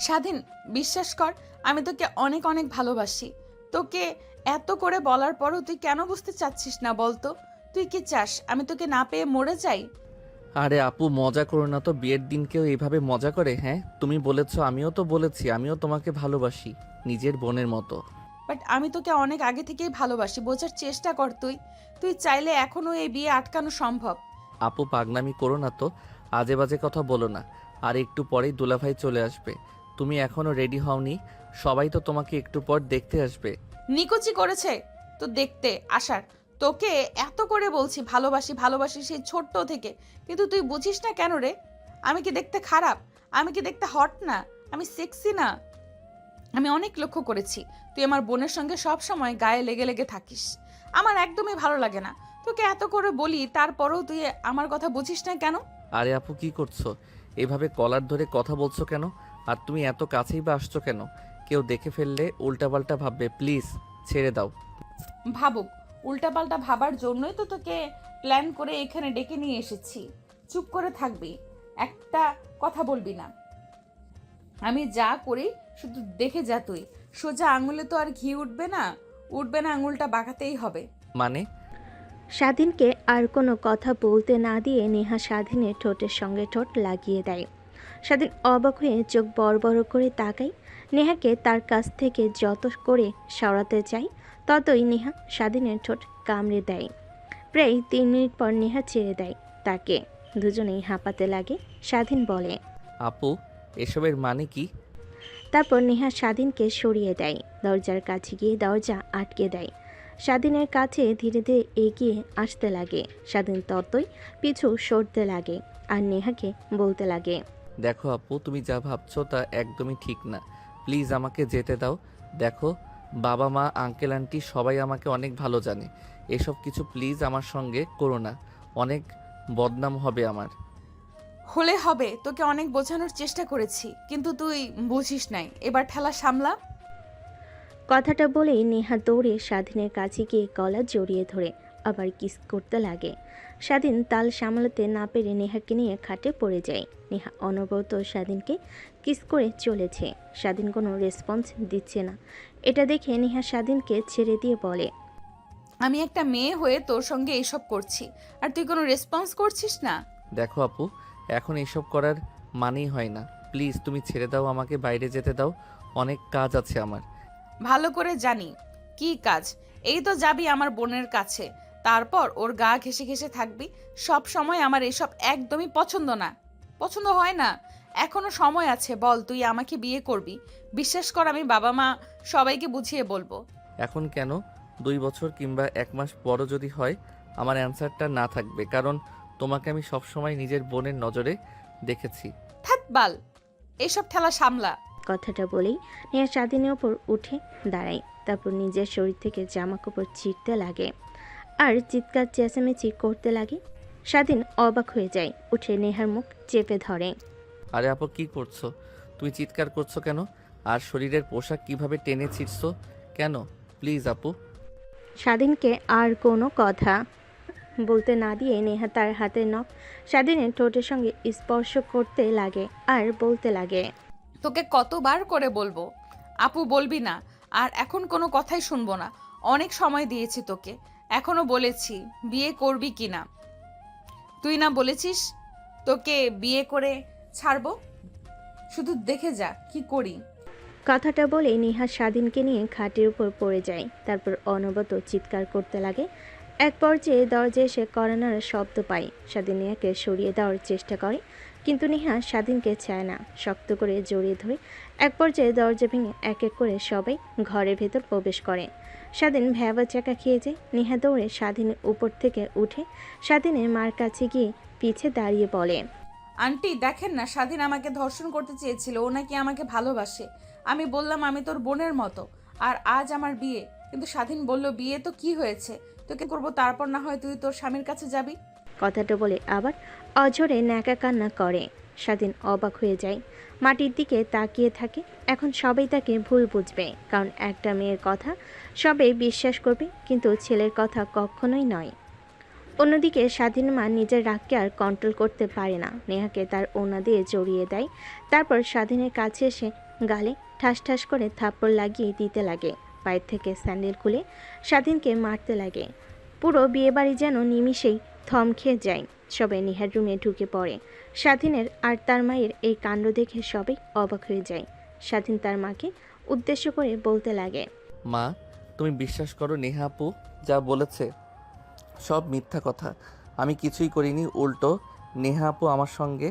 স্বাধীন, বিশ্বাস কর, আমি তোকে অনেক অনেক ভালোবাসি। তোকে এত করে বলার পরও তুই কেন বুঝতে চাচ্ছিস না বলতো? তুই কি চাস আমি তোকে না পেয়ে মরে যাই? আরে আপু, মজা করো না তো। বিয়ের দিন কেউ এইভাবে মজা করে? হ্যাঁ, তুমি বলেছো, আমিও তো বলেছি আমিও তোমাকে ভালোবাসি নিজের বোনের মতো। বাট আমি তোকে অনেক আগে থেকেই ভালোবাসি, বোঝার চেষ্টা কর তুই। তুই চাইলে এখনো এই বিয়ে আটকানো সম্ভব। আপু পাগলামি করো না তো, আজে বাজে কথা বলো না। আর একটু পরেই দুলাভাই চলে আসবে, তুমি এখনো রেডি হওনি। সবাই তো তোমাকে একটু পর দেখতে আসবে। নিকুচি করেছে তো দেখতে আসার। তোকে এত করে বলছি ভালোবাসি ভালোবাসি সেই ছোট্ট থেকে, কিন্তু তুই বুঝিস না কেন রে? আমি কি দেখতে খারাপ? আমি কি দেখতে হট না? আমি সেক্সি না? আমি অনেক লক্ষ্য করেছি তুই আমার বোনের সঙ্গে সব সময় গায়ে লেগে লেগে থাকিস। আমার একদমই ভালো লাগে না। তোকে এত করে বলি তারপরেও তুই আমার কথা বুঝিস না কেন? আরে আপু, কি করছো? এভাবে কলার ধরে কথা বলছো কেন? আর তুমি এত কাছেই বা আসছো কেন? কেউ দেখে ফেললে উল্টাপাল্টা ভাববে, প্লিজ ছেড়ে দাও। ভাবুক, উল্টাপাল্টা ভাবার জন্যই তো তোকে প্ল্যান করে এখানে ডেকে নিয়ে এসেছি। চুপ করে থাকবি, একটা কথা বলবি না। আমি যা করি শুধু দেখে যা তুই। সোজা আঙুলে তো আর ঘি উঠবে না, উঠবে না, আঙুলটা বাঁকাতেই হবে। মানে? স্বাধীনকে আর কোনো কথা বলতে না দিয়ে নেহা স্বাধীনের ঠোঁটের সঙ্গে ঠোঁট লাগিয়ে দেয়। স্বাধীন অবাক হয়ে চোখ বড় বড় করে তাকায়। নেহাকে তার কাছ থেকে যত করে সরাতে চায় ততই নেহা স্বাধীনের ঠোঁট কামড়ে দেয়। প্রায় 3 মিনিট পর নেহা ছেড়ে দেয় তাকে। দুজনেই হাঁপাতে লাগে। স্বাধীন বলে, আপু, এসবের মানে কি? তারপর নেহা স্বাধীনকে সরিয়ে দেয়, দরজার কাছে গিয়ে দরজা আটকে দেয়। স্বাধীনের কাছে ধীরে ধীরে এগিয়ে আসতে লাগে। স্বাধীন ততই পিছু সরতে লাগে আর নেহাকে বলতে লাগে, দেখো আপু, তুমি যা ভাবছো তা একদমই ঠিক না। প্লিজ আমাকে যেতে দাও। দেখো, বাবা মা আঙ্কেল আন্টি সবাই আমাকে অনেক ভালো জানে। এসব কিছু প্লিজ আমার সঙ্গে করো না, অনেক বদনাম হবে আমার। হলে হবে, তোকে অনেক বোঝানোর চেষ্টা করেছি কিন্তু তুই বুঝিস নাই। এবার ঠেলা সামলা। কথাটা বলেই নেহা দৌড়ে স্বাধীনের কাছে গিয়ে গলা জড়িয়ে ধরে আবার কিস করতে লাগে। স্বাধীন তাল সামলাতে না পেরে নেহাকে নিয়ে খাটে পড়ে যায়। নেহা অনবরত স্বাধীনকে কিস করে চলেছে। স্বাধীন কোনো রেসপন্স দিচ্ছে না। এটা দেখে নেহা স্বাধীনকে ছেড়ে দিয়ে বলে, আমি একটা মেয়ে হয়ে তোর সঙ্গে এসব করছি আর তুই কোনো রেসপন্স করছিস না। দেখো আপু, এখন এসব করার মানেই হয় না। প্লিজ তুমি ছেড়ে দাও, আমাকে বাইরে যেতে দাও, অনেক কাজ আছে আমার। ভালো করে জানি কি কাজ। এই তো যাবি আমার বোনের কাছে, তারপর ওর গা ঘেঁষে ঘেঁষে থাকবি সব সময়। আমার এসব একদমই পছন্দ না, পছন্দ হয় না। এখনো সময় আছে, বল তুই আমাকে বিয়ে করবি? বিশ্বাস কর, আমি বাবা মা সবাইকে বুঝিয়ে বলবো। এখন কেন? 2 বছর কিংবা 1 মাস পরও যদি হয়, আমার অ্যান্সারটা না থাকবে, কারণ তোমাকে আমি সবসময় নিজের বোনের নজরে দেখেছি। থাক বাল, এসব ঠেলা সামলা। কথাটা বলেই নেহা স্বাধীনের ওপর উঠে দাঁড়ায়। তারপর নিজের শরীর থেকে জামা কাপড় ছিঁড়তে লাগে আর চিৎকার চেঁচামেচি করতে লাগে। স্বাধীন অবাক হয়ে যায়, উঠে নেহার মুখ চেপে ধরে। আরে আপু, কি করছো? তুমি চিৎকার করছো কেন? আর শরীরের পোশাক কিভাবে টেনে ছিঁড়ছো কেন? প্লিজ আপু। স্বাধীনকে আর কোনো কথা বলতে না দিয়ে নেহা তার হাতের নখ স্বাধীনের ঠোঁটের সঙ্গে স্পর্শ করতে লাগে আর বলতে লাগে, তোকে কতবার করে বলবো আপু বলবি না? আর এখন কোনো কথাই শুনবো না। অনেক সময় দিয়েছি তোকে, এখনো বলেছি বিয়ে করবি কি না। তুই না বলেছিস তোকে বিয়ে করে ছাড়বো? শুধু দেখে যা কি করি। কথাটা বলে নেহা স্বাধীনকে নিয়ে খাটের উপর পড়ে যায়। তারপর অনবরত চিৎকার করতে লাগে। এক পর্যায়ে দরজায় এসে কড়া নাড়ার শব্দ পায়। স্বাধীন নেহাকে সরিয়ে দেওয়ার চেষ্টা করে, কিন্তু নেহা স্বাধীনকে চায় না, শক্ত করে জড়িয়ে ধরে। এক পর্যায়ে দরজা ভেঙে এক এক করে সবাই ঘরের ভেতর প্রবেশ করে। স্বাধীন ভ্যাবা চাকা খেয়ে যায়। নেহা দৌড়ে স্বাধীনের উপর থেকে উঠে স্বাধীনের মার কাছে গিয়ে পিছে দাঁড়িয়ে বলে, আন্টি দেখেন না, স্বাধীন আমাকে ধর্ষণ করতে চেয়েছিল, ও নাকি আমাকে ভালোবাসে। আমি বললাম আমি তোর বোনের মতো, আর আজ আমার বিয়ে। কিন্তু স্বাধীন বলল বিয়ে তো কি হয়েছে, তোকে করবো, তারপর না হয় তুই তোর স্বামীর কাছে যাবি। কথাটা বলে আবার অঝরে ন্যাকা কান্না করে। স্বাধীন অবাক হয়ে যায়, মাটির দিকে তাকিয়ে থাকে। এখন সবাই তাকে ভুল বুঝবে, কারণ একটা মেয়ের কথা সবাই বিশ্বাস করবে, কিন্তু ছেলের কথা কখনোই নয়। অন্যদিকে স্বাধীন মা নিজের রাগকে আর কন্ট্রোল করতে পারে না। নেহাকে তার ওড়না দিয়ে জড়িয়ে দেয়। তারপর স্বাধীনের কাছে এসে গালে ঠাস ঠাস করে থাপ্পড় লাগিয়ে দিতে লাগে। পায়ের থেকে স্যান্ডেল খুলে স্বাধীনকে মারতে লাগে। পুরো বিয়েবাড়ি যেন নিমিষেই থম খেয়ে যায়। সবাই নেহার রুমে ঢুকে পড়ে। স্বাধীনের আর তার মায়ের এই কাণ্ড দেখে সবাই অবাক হয়ে যায়। স্বাধীন তার মাকে উদ্দেশ্য করে বলতে লাগে, মা, তুমি বিশ্বাস করো নেহা আপু যা বলেছে সব মিথ্যা কথা। আমি কিছুই করিনি, উল্টো নেহা আপু আমার সঙ্গে।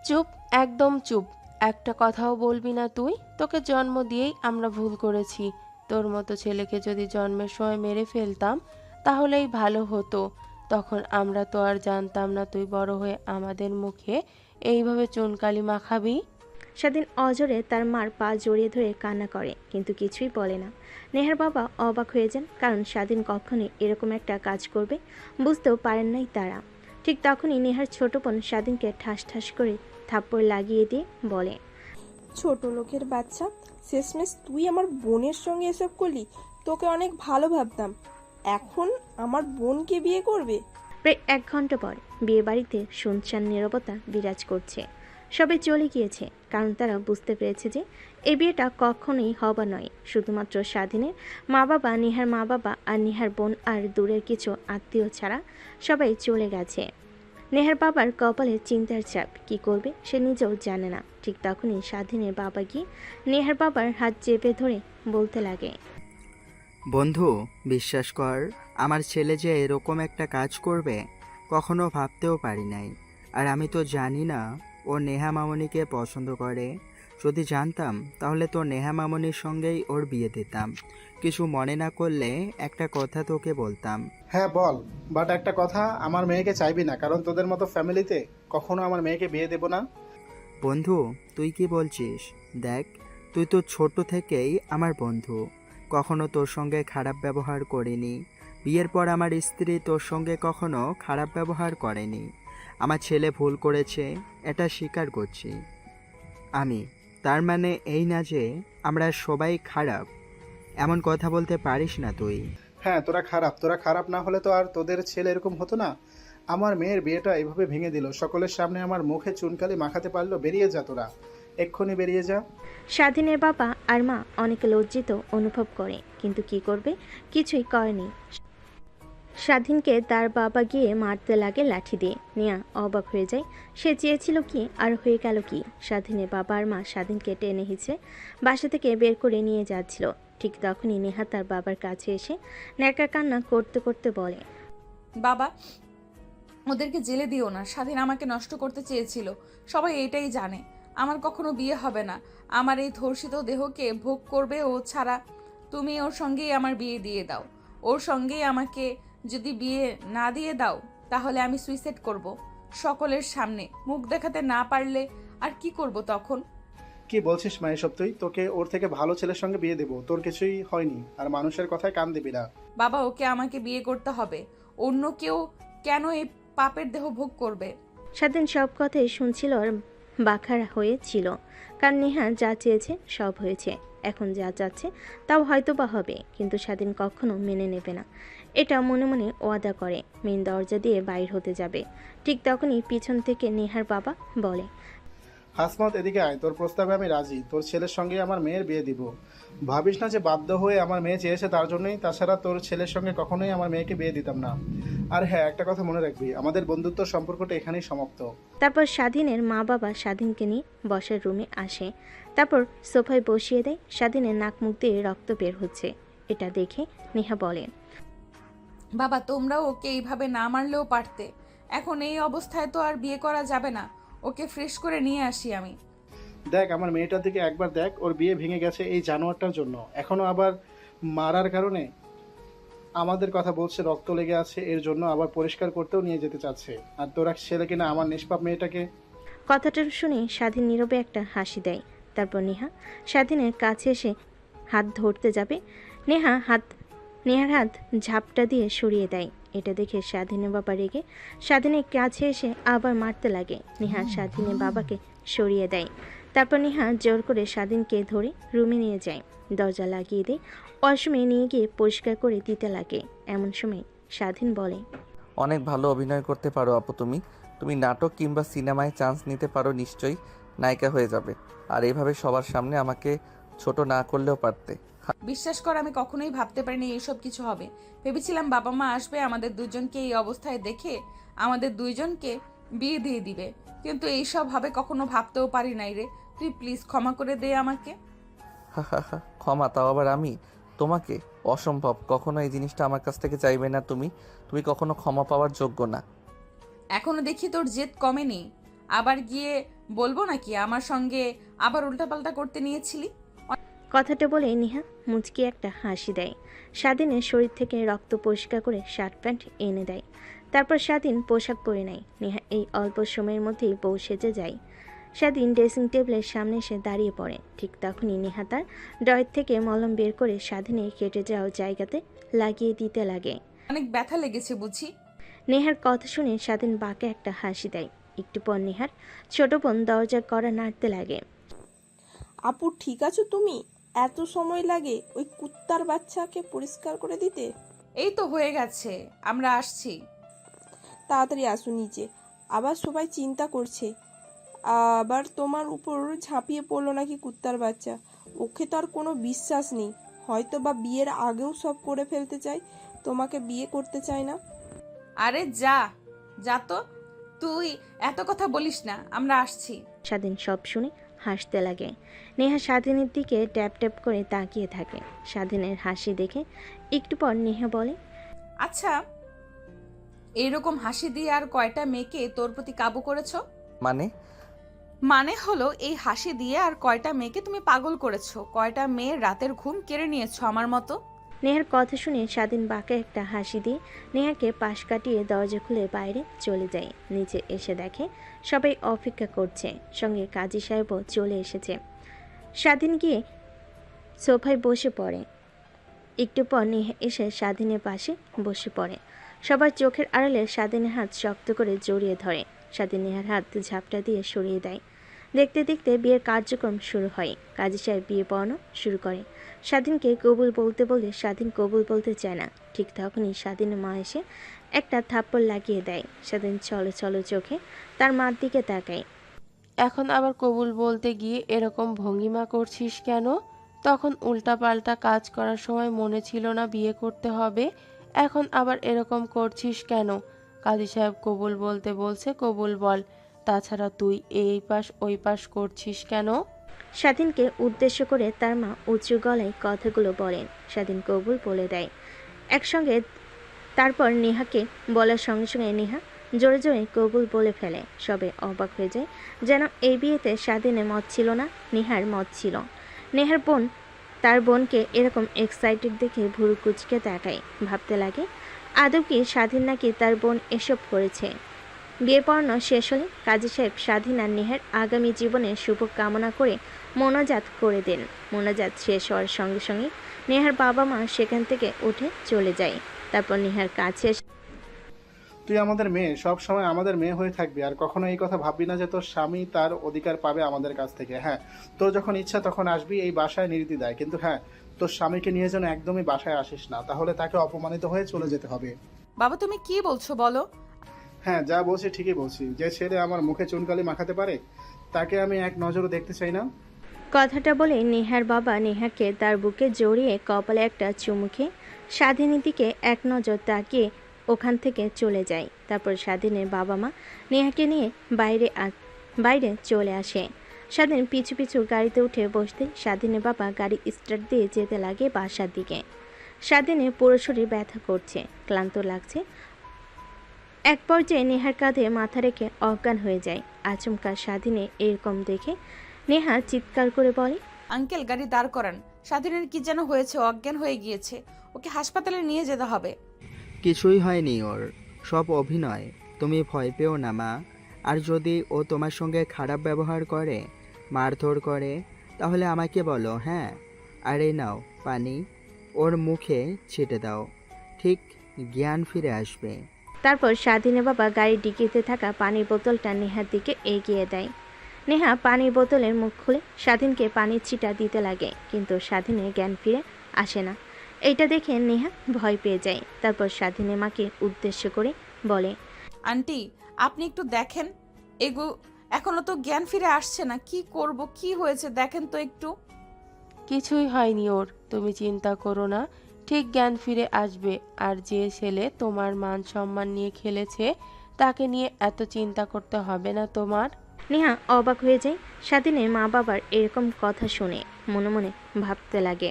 চুপ, একদম চুপ। একটা কথাও বলবি না তুই। তোকে জন্ম দিয়েই আমরা ভুল করেছি। তোর মতো ছেলেকে যদি জন্মের সময় মেরে ফেলতাম তাহলেই ভালো হতো। তখন আমরা তো আর জানতাম না তুই বড় হয়ে আমাদের মুখে এইভাবে চুনকালি মাখাবি। স্বাধীন অজরে তার মার পা জড়িয়ে ধরে কান্না করে, কিন্তু কিছুই বলে না। নেহার বাবা অবাক হয়ে যান, কারণ স্বাধীন কখনোই এরকম একটা কাজ করবে বুঝতেও পারেন নাই তারা। ঠিক তখনই নেহার ছোট বোন স্বাধীনকে ঠাস ঠাস করে থাপ্পড় লাগিয়ে দিয়ে বলে, ছোট লোকের বাচ্চা, শেষমেশ তুই আমার বোনের সঙ্গে এসব করলি। তোকে অনেক ভালো ভাবতাম, এখন আমার বোনকে বিয়ে করবে? প্রায় 1 ঘন্টা পর বিয়ে বাড়িতে শুনশান নীরবতা বিরাজ করছে। সবাই চলে গিয়েছে, কারণ তারা বুঝতে পেরেছে যে এই বিয়েটা কখনোই হবার নয়। শুধুমাত্র স্বাধীনের মা বাবা, নেহার মা বাবা আর নেহার বোন আর দূরের কিছু আত্মীয় ছাড়া সবাই চলে গেছে। নেহার বাবার কপালে চিন্তার চাপ, কি করবে সে নিজেও জানে না। ঠিক তখনই স্বাধীনের বাবা গিয়ে নেহার বাবার হাত চেপে ধরে বলতে লাগে, বন্ধু, বিশ্বাস কর, আমার ছেলে যে এরকম একটা কাজ করবে কখনো ভাবতেও পারি নাই। আর আমি তো জানি না ও নেহা মামনিকে পছন্দ করে। যদি জানতাম তাহলে তো নেহা মামনির সঙ্গেই ওর বিয়ে দিতাম। কিছু মনে না করলে একটা কথা তোকে বলতাম। হ্যাঁ বল, বাট একটা কথা, আমার মেয়েকে চাইবি না, কারণ তোদের মতো ফ্যামিলিতে কখনো আমার মেয়েকে বিয়ে দেব না। বন্ধু, তুই কি বলছিস? দেখ, তুই তো ছোট থেকেই আমার বন্ধু, কখনো তোর সঙ্গে খারাপ ব্যবহার করিনি। বিয়ের পর আমার স্ত্রী তোর সঙ্গে কখনো খারাপ ব্যবহার করেনি। আমার ছেলে ভুল করেছে, এটা স্বীকার করছি আমি। তার মানে এই না যে আমরা সবাই খারাপ। এমন কথা বলতে পারিস না তুই। হ্যাঁ, তোরা খারাপ না হলে তো আর তোদের ছেলে এরকম হতো না। আমার মেয়ের বিয়েটা এইভাবে ভেঙে দিল, সকলের সামনে আমার মুখে চুনকালি মাখাতে পারলো। বেরিয়ে যা তোরা, এক্ষুনি বেরিয়ে যা। স্বাধীনের বাবা আর মা অনেক লজ্জিত অনুভব করে, কিন্তু কি করবে, কিছুই করেনি। স্বাধীনকে তার বাবা গিয়ে মারতে লাগে লাঠি দিয়ে। নেয়া অবাক হয়ে যায়, সে চেয়েছিল কি আর হয়ে গেল কি। স্বাধীনের বাবা আর মা স্বাধীনকে টেনে হিঁচড়ে বাসা থেকে বের করে নিয়ে যাচ্ছিল। ঠিক তখনই নেহা তার বাবার কাছে এসে ন্যাকা কান্না করতে করতে বলে, বাবা, ওদেরকে জেলে দিও না। স্বাধীন আমাকে নষ্ট করতে চেয়েছিল, সবাই এটাই জানে। আমার কখনো বিয়ে হবে না। আমার এই ধর্ষিত দেহকে ভোগ করবে ও ছাড়া। তুমি ওর সঙ্গেই আমার বিয়ে দিয়ে দাও। ওর সঙ্গেই আমাকে যদি বিয়ে না দিয়ে দাও তাহলে আমি সুইসাইড করব। সকলের সামনে মুখ দেখাতে না পারলে আর কি করব তখন? কি বলছিস মা এসব? তোকে ওর থেকে ভালো ছেলের সঙ্গে বিয়ে দেবো। তোর কিছুই হয়নি, আর মানুষের কথায় কান দিবি না। বাবা, ওকে আমাকে বিয়ে করতে হবে। অন্য কেউ কেন এই পাপের দেহ ভোগ করবে? স্বাধীন সব কথাই শুনছিল আর বাখার হয়েছিল, কারণ নেহা যা চেয়েছে সব হয়েছে। এখন যা চাচ্ছে তাও হয়তো বা হবে, কিন্তু স্বাধীন কখনো মেনে নেবে না। এটা মনে মনে ওয়াদা করে মেন দরজা দিয়ে বাইর হতে যাবে। ঠিক তখনই পিছন থেকে নেহার বাবা বলে, হাসমত, এদিকে আয়, তোর প্রস্তাবে আমি রাজি। তোর ছেলের সঙ্গে আমার মেয়ের বিয়ে দিব। ভাবিস না যে বাধ্য হয়ে আমার মেয়ে চেয়েছে তার জন্যই। তাছাড়া তোর ছেলের সঙ্গে কখনোই আমার মেয়েকে বিয়ে দিতাম না। আর হ্যাঁ, একটা কথা মনে রাখবি, আমাদের বন্ধুত্ব সম্পর্কটা এখানেই সমাপ্ত। তারপর স্বাধীনের মা বাবা স্বাধীনকে নিয়ে বসার রুমে আসে। তারপর সোফায় বসিয়ে দেয়। স্বাধীনের নাক মুখ দিয়ে রক্ত বের হচ্ছে। এটা দেখে নেহা বলে, বাবা, তোমরাও ওকে এইভাবে না মারলেও পারতে। এখন এই অবস্থায় তো আর বিয়ে করা যাবে না। ওকে ফ্রেশ করে নিয়ে আসি আমি। দেখ, আমার মেয়েটার দিকে একবার দেখ। ওর বিয়ে ভেঙে গেছে এই জানোয়ারটার জন্য। এখনো আবার মারার কারণে আমাদের কথা বলছে, রক্ত লেগে আছে এর জন্য, আবার পরিষ্কার করতেও নিয়ে যেতে চাচ্ছে। আর তোরা ছেলে কিনা আমার নিষ্পাপ মেয়েটাকে। কথাটা শুনে স্বাধীন নীরবে একটা হাসি দেয়। তারপর নেহা স্বাধীনের কাছে এসে হাত ধরতে যাবে। নেহার হাত ঝাপটা দিয়ে সরিয়ে দেয়। এটা দেখে স্বাধীনের বাবা রেগে স্বাধীনের কাছে এসে আবার মারতে লাগে। নেহা স্বাধীনের বাবাকে সরিয়ে দেয়। তারপর নেহা জোর করে স্বাধীনকে ধরে রুমে নিয়ে যায়, দরজা লাগিয়ে দেয়। ওয়াশরুমে নিয়ে গিয়ে পরিষ্কার করে দিতে লাগে। এমন সময় স্বাধীন বলে, অনেক ভালো অভিনয় করতে পারো আপু তুমি। তুমি নাটক কিংবা সিনেমায় চান্স নিতে পারো, নিশ্চয়ই নায়িকা হয়ে যাবে। আর এইভাবে সবার সামনে আমাকে ছোট না করলেও পারতে। বিশ্বাস কর, আমি কখনোই ভাবতে পারিনি এইসব কিছু হবে। ভেবেছিলাম বাবা মা আসবে, আমাদের দুজনকে এই অবস্থায় দেখে আমাদের দুইজনকে বিয়ে দিয়ে দিবে, কিন্তু এইসব হবে কখনো ভাবতেও পারি নাই রে। তুই প্লিজ ক্ষমা করে দে আমাকে। ক্ষমা? তাও আবার আমি তোমাকে? অসম্ভব, কখনো এই জিনিসটা আমার কাছ থেকে চাইবে না তুমি। তুমি কখনো ক্ষমা পাওয়ার যোগ্য না। এখনো দেখি তোর জেদ কমেনি, আবার গিয়ে বলবো নাকি আমার সঙ্গে আবার উল্টাপাল্টা করতে নিয়েছিলি? কথাটা বলে নেহা মুচকি একটা হাসি দেয়। স্বাধীনের শরীর থেকে রক্ত পরিষ্কার করে শার্ট প্যান্ট এনে দেয়। তারপর স্বাধীন পোশাক পরে নেয়। নেহা এই অল্প সময়ের মধ্যেই বউ সেজে যায়। স্বাধীন ড্রেসিং টেবিলের সামনে এসে দাঁড়িয়ে পড়ে। ঠিক তখনই নেহা তার ডয়ের থেকে মলম বের করে স্বাধীনের কেটে যাওয়া জায়গাতে লাগিয়ে দিতে লাগে। অনেক ব্যথা লেগেছে বুঝি? নেহার কথা শুনে স্বাধীন বাঁকে একটা হাসি দেয়। একটু পর নেহার ছোট বোন দরজা কড়া নাড়তে লাগে। আপু ঠিক আছো তুমি? এত সময় লাগে ওই কুত্তার বাচ্চাকে পরিষ্কার করে দিতে? এই তো হয়ে গেছে, আমরা আসছি। তাড়াতাড়ি আসো নিচে, আবার সবাই চিন্তা করছে আবার তোমার উপর ঝাঁপিয়ে পড়লো নাকি কুত্তার বাচ্চা। ওকে তো আর কোনো বিশ্বাস নেই, হয়তো বা বিয়ের আগেও সব করে ফেলতে চায়, তোমাকে বিয়ে করতে চায় না। আরে যা যা তো, তুই এত কথা বলিস না, আমরা আসছি। স্বাধীন সব শুনে হাসতে লাগে। নেহা স্বাধীনের দিকে ট্যাপ ট্যাপ করে তাকিয়ে থাকে। স্বাধীনের হাসি দেখে একটু পর নেহা বলে, আচ্ছা, এইরকম হাসি দিয়ে আর কয়টা মেয়েকে তোর প্রতি কাবু করেছো? মানে হলো এই হাসি দিয়ে আর কয়টা মেয়েকে তুমি পাগল করেছো, কয়টা মেয়ের রাতের ঘুম কেড়ে নিয়েছো আমার মতো? নেহার কথা শুনে স্বাধীন বাঁকে একটা হাসি দিয়ে নেহাকে পাশ কাটিয়ে দরজা খুলে বাইরে চলে যায়। নিচে এসে দেখে সবাই অপেক্ষা করছে, সঙ্গে কাজী সাহেবও চলে এসেছে। স্বাধীন গিয়ে সোফায় বসে পড়ে। একটু পর নেহা এসে স্বাধীনের পাশে বসে পড়ে। সবার চোখের আড়ালে স্বাধীনের হাত শক্ত করে জড়িয়ে ধরে। স্বাধীন নেহার হাত ঝাপটা দিয়ে সরিয়ে দেয়। দেখতে দেখতে বিয়ের কার্যক্রম শুরু হয়। কাজী সাহেব বিয়ে পড়ানো শুরু করে। স্বাধীনকে কবুল বলতে বলে স্বাধীন কবুল বলতে চায় না। ঠিক তখনই স্বাধীনের মা এসে একটা থাপ্পড় লাগিয়ে দেয়। স্বাধীন ছলো ছলো চোখে তার মার দিকে তাকায়। এখন আবার কবুল বলতে গিয়ে এরকম ভঙ্গিমা করছিস কেন? তখন উল্টাপাল্টা কাজ করার সময় মনে ছিল না বিয়ে করতে হবে, এখন আবার এরকম করছিস কেন? কাজী সাহেব কবুল বলতে বলছে, কবুল বল। তাছাড়া তুই এই পাশ ওই পাশ করছিস কেন? স্বাধীনকে উদ্দেশ্য করে তার মা উঁচু গলায় কথাগুলো বলেন। স্বাধীন কবুল বলে দেয় একসঙ্গে। তারপর নেহাকে বলার সঙ্গে সঙ্গে নেহা জোরে জোরে কবুল বলে ফেলে। সবে অবাক হয়ে যায়, যেন এই বিয়েতে স্বাধীনের মত ছিল না, নেহার মত ছিল। নেহার বোন তার বোনকে এরকম এক্সাইটেড দেখে ভুরু কুচকে তাকায়। ভাবতে লাগে আদৌ কি স্বাধীন নাকি তার বোন এসব করেছে। বিয়ে পড়ানো শেষ হলে কাজী সাহেব স্বাধীন আর নেহার আগামী জীবনের শুভ কামনা করে মোনাজাত করে দেন। মোনাজাত শেষ হওয়ার সঙ্গে সঙ্গে নেহার বাবা মা সেখান থেকে উঠে চলে যায়। তারপর নেহার কাছে তুই আমাদের মেয়ে, সব সময় আমাদের মেয়ে হয়ে থাকবি, আর কখনো এই কথা ভাববি না যে তোর স্বামী তার অধিকার পাবে আমাদের কাছ থেকে। হ্যাঁ, তোর যখন ইচ্ছা তখন আসবি এই বাসায় নির্দ্বিধায়, কিন্তু হ্যাঁ, তোর স্বামীকে নিয়ে যেন একদমই বাসায় আসিস না, তাহলে তাকে অপমানিত হয়ে চলে যেতে হবে। বাবা তুমি কি বলছো বলো? হ্যাঁ, যা বলছি ঠিকই বলছি। যে ছেলে আমার মুখে চুনকালি মাখাতে পারে তাকে আমি এক নজরও দেখতে চাই না। কথাটা বলে নেহার বাবা নেহাকে তার বুকে জড়িয়ে কপালে একটা চুমু খেয়ে স্বাধীনের দিকে এক নজর তাকিয়ে ওখান থেকে চলে যায়। তারপর স্বাধীনের বাবা মা নেহাকে নিয়ে বাইরে চলে আসে। স্বাধীন পিছু পিছু গাড়িতে উঠে বসতে স্বাধীনের বাবা গাড়ি স্টার্ট দিয়ে যেতে লাগে বাসার দিকে। স্বাধীনের পুরো শরীর ব্যথা করছে, ক্লান্ত লাগছে। এক পর্যায়ে নেহার কাঁধে মাথা রেখে অজ্ঞান হয়ে যায়। আচমকা স্বাধীনে এরকম দেখে নেহা চিৎকার করে বলে, আঙ্কেল গাড়ি দাঁড় করান, স্বাধীনের কি যেন হয়েছে, অজ্ঞান হয়ে গিয়েছে, ওকে হাসপাতালে নিয়ে যেতে হবে। কিছুই হয়নি ওর, সব অভিনয়। তুমি ভয় পেও না মা। আর যদি ও তোমার সঙ্গে খারাপ ব্যবহার করে, মারধর করে, তাহলে আমাকে বলো। হ্যাঁ, আর এই নাও পানি, ওর মুখে ছিটে দাও, ঠিক জ্ঞান ফিরে আসবে। তারপর স্বাধীনের বাবা গাড়ির ডিকিতে থাকা পানির বোতলটা নেহার দিকে এগিয়ে দেয়। নেহা পানির বোতলের মুখ খুলে স্বাধীনকে পানির ছিটা দিতে লাগে, কিন্তু স্বাধীনের জ্ঞান ফিরে আসে না। এইটা দেখে নেহা ভয় পেয়ে যায়। তারপর স্বাধীনের মাকে উদ্দেশ্য করে বলে, আন্টি আপনি একটু দেখেন, এখনো তো জ্ঞান ফিরে আসছে না। কি করব, কি হয়েছে দেখেন তো একটু। কিছুই হয়নি ওর, তুমি চিন্তা করো না, ঠিক জ্ঞান ফিরে আসবে। আর যে ছেলে তোমার মান সম্মান নিয়ে খেলেছে, তাকে নিয়ে এত চিন্তা করতে হবে না তোমার। নেহা অবাক হয়ে যায় স্বাধীনের মা বাবার এরকম কথা শুনে। মনে মনে ভাবতে লাগে,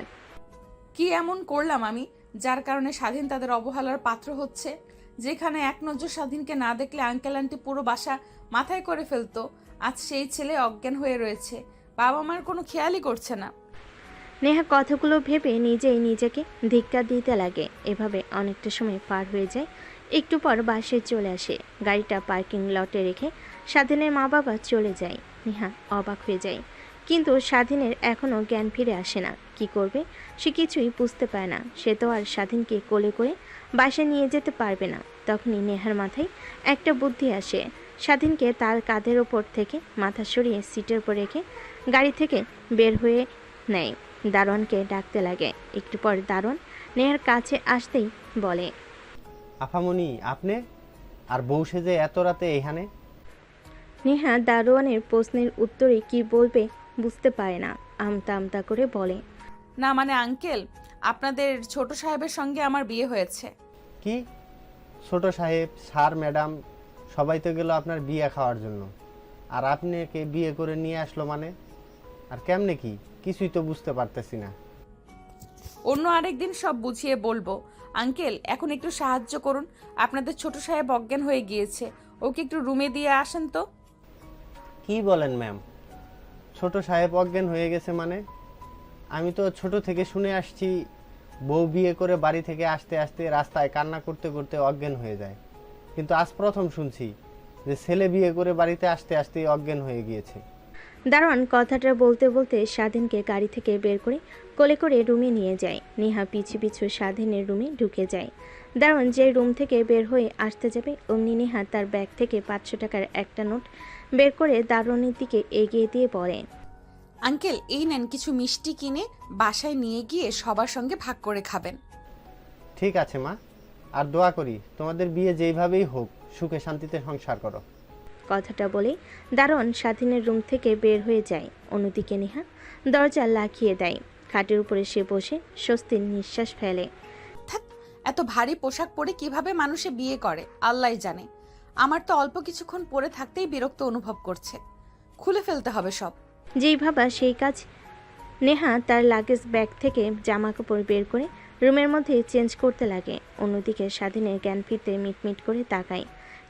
কি এমন করলাম আমি যার কারণে স্বাধীন তাদের অবহেলার পাত্র হচ্ছে? যেখানে এক নজর স্বাধীনকে না দেখলে আঙ্কেল আন্টি পুরো বাসা মাথায় করে ফেলতো, আজ সেই ছেলে অজ্ঞান হয়ে রয়েছে। বাবা মার কোনো খেয়ালই করছে না। নেহা কথাগুলো ভেবে নিজেই নিজেকে ধিক্কার দিতে লাগে। এভাবে অনেকটা সময় পার হয়ে যায়। একটু পর বাসে চলে আসে। গাড়িটা পার্কিং লটে রেখে স্বাধীনের মা বাবা চলে যায়। নেহা অবাক হয়ে যায়, কিন্তু স্বাধীনের এখনও জ্ঞান ফিরে আসে না। কি করবে সে কিছুই বুঝতে পারে না। সে তো আর স্বাধীনকে কোলে করে বাসায় নিয়ে যেতে পারবে না। তখনই নেহার মাথায় একটা বুদ্ধি আসে। স্বাধীনকে তার কাঁধের ওপর থেকে মাথা সরিয়ে সিটের উপর রেখে গাড়ি থেকে বের হয়ে নেয়। দারোয়ানকে ডাকতে লাগে। একটু পর দারোয়ান নেহার কাছে আসতেই বলে, আফামনি আপনি আর বউ সেজে এত রাতে এখানে? নেহা দারোয়ানের প্রশ্নের উত্তরে কি বলবে বুঝতে পারে না। আমতা আমতা করে বলে, না মানে আঙ্কেল, আপনাদের ছোট সাহেবের সঙ্গে আমার বিয়ে হয়েছে। কি? ছোট সাহেব, স্যার, ম্যাডাম সবাই তো গেল আপনার বিয়ে খাওয়ার জন্য, আর আপনাকে বিয়ে করে নিয়ে আসলো মানে? আর কেমনে কি? কিছুই তো বুঝতে পারতেছি না। অন্য আরেকদিন সব বুঝিয়ে বলবো। আঙ্কেল এখন একটু সাহায্য করুন, আপনাদের ছোট সাহেব অজ্ঞান হয়ে গিয়েছে, ওকে একটু রুমে দিয়ে আসেন তো। কি বলেন ম্যাম? ছোট সাহেব অজ্ঞান হয়ে গেছে মানে? আমি তো ছোট থেকে শুনে আসছি বউ বিয়ে করে বাড়ি থেকে আসতে আসতে রাস্তায় কান্না করতে করতে অজ্ঞান হয়ে যায়, কিন্তু আজ প্রথম শুনছি যে ছেলে বিয়ে করে বাড়িতে আসতে আসতে অজ্ঞান হয়ে গিয়েছে। দারোয়ান কথাটা বলতে বলতে স্বাধীনকে গাড়ি থেকে বের করে কোলে করে রুমে নিয়ে যায়। নেহা পিছু পিছু স্বাধীনের রুমে ঢুকে যায়। দারোয়ান যে রুম থেকে বের হয়ে আসতে যাবে অমনি নেহা তার ব্যাগ থেকে 500 টাকার একটা নোট বের করে দারোয়ানের দিকে এগিয়ে দিয়ে বলে, আঙ্কেল এই নেন কিছু মিষ্টি কিনে বাসায় নিয়ে গিয়ে সবার সঙ্গে ভাগ করে খাবেন। ঠিক আছে মা, আর দোয়া করি তোমাদের বিয়ে যেইভাবেই হোক সুখে শান্তিতে সংসার করো। কথাটা বলে দারোয়ান স্বাধীনের রুম থেকে বের হয়ে যায়। অন্যদিকে নেহা দরজা লাগিয়ে দেয়। খাটের উপরে সে বসে স্বস্তির নিঃশ্বাস ফেলে। থাক, এত ভারী পোশাক পরে কিভাবে মানুষে বিয়ে করে আল্লাহই জানে। আমার তো অল্প কিছুক্ষণ পরে থাকতেই বিরক্ত অনুভব করছে। খুলে ফেলতে হবে সব। যেই ভাবা সেই কাজ। নেহা তার লাগেজ ব্যাগ থেকে জামা কাপড় বের করে রুমের মধ্যে চেঞ্জ করতে লাগে। অন্যদিকে স্বাধীনের জ্ঞান ফিরতে মিটমিট করে তাকায়।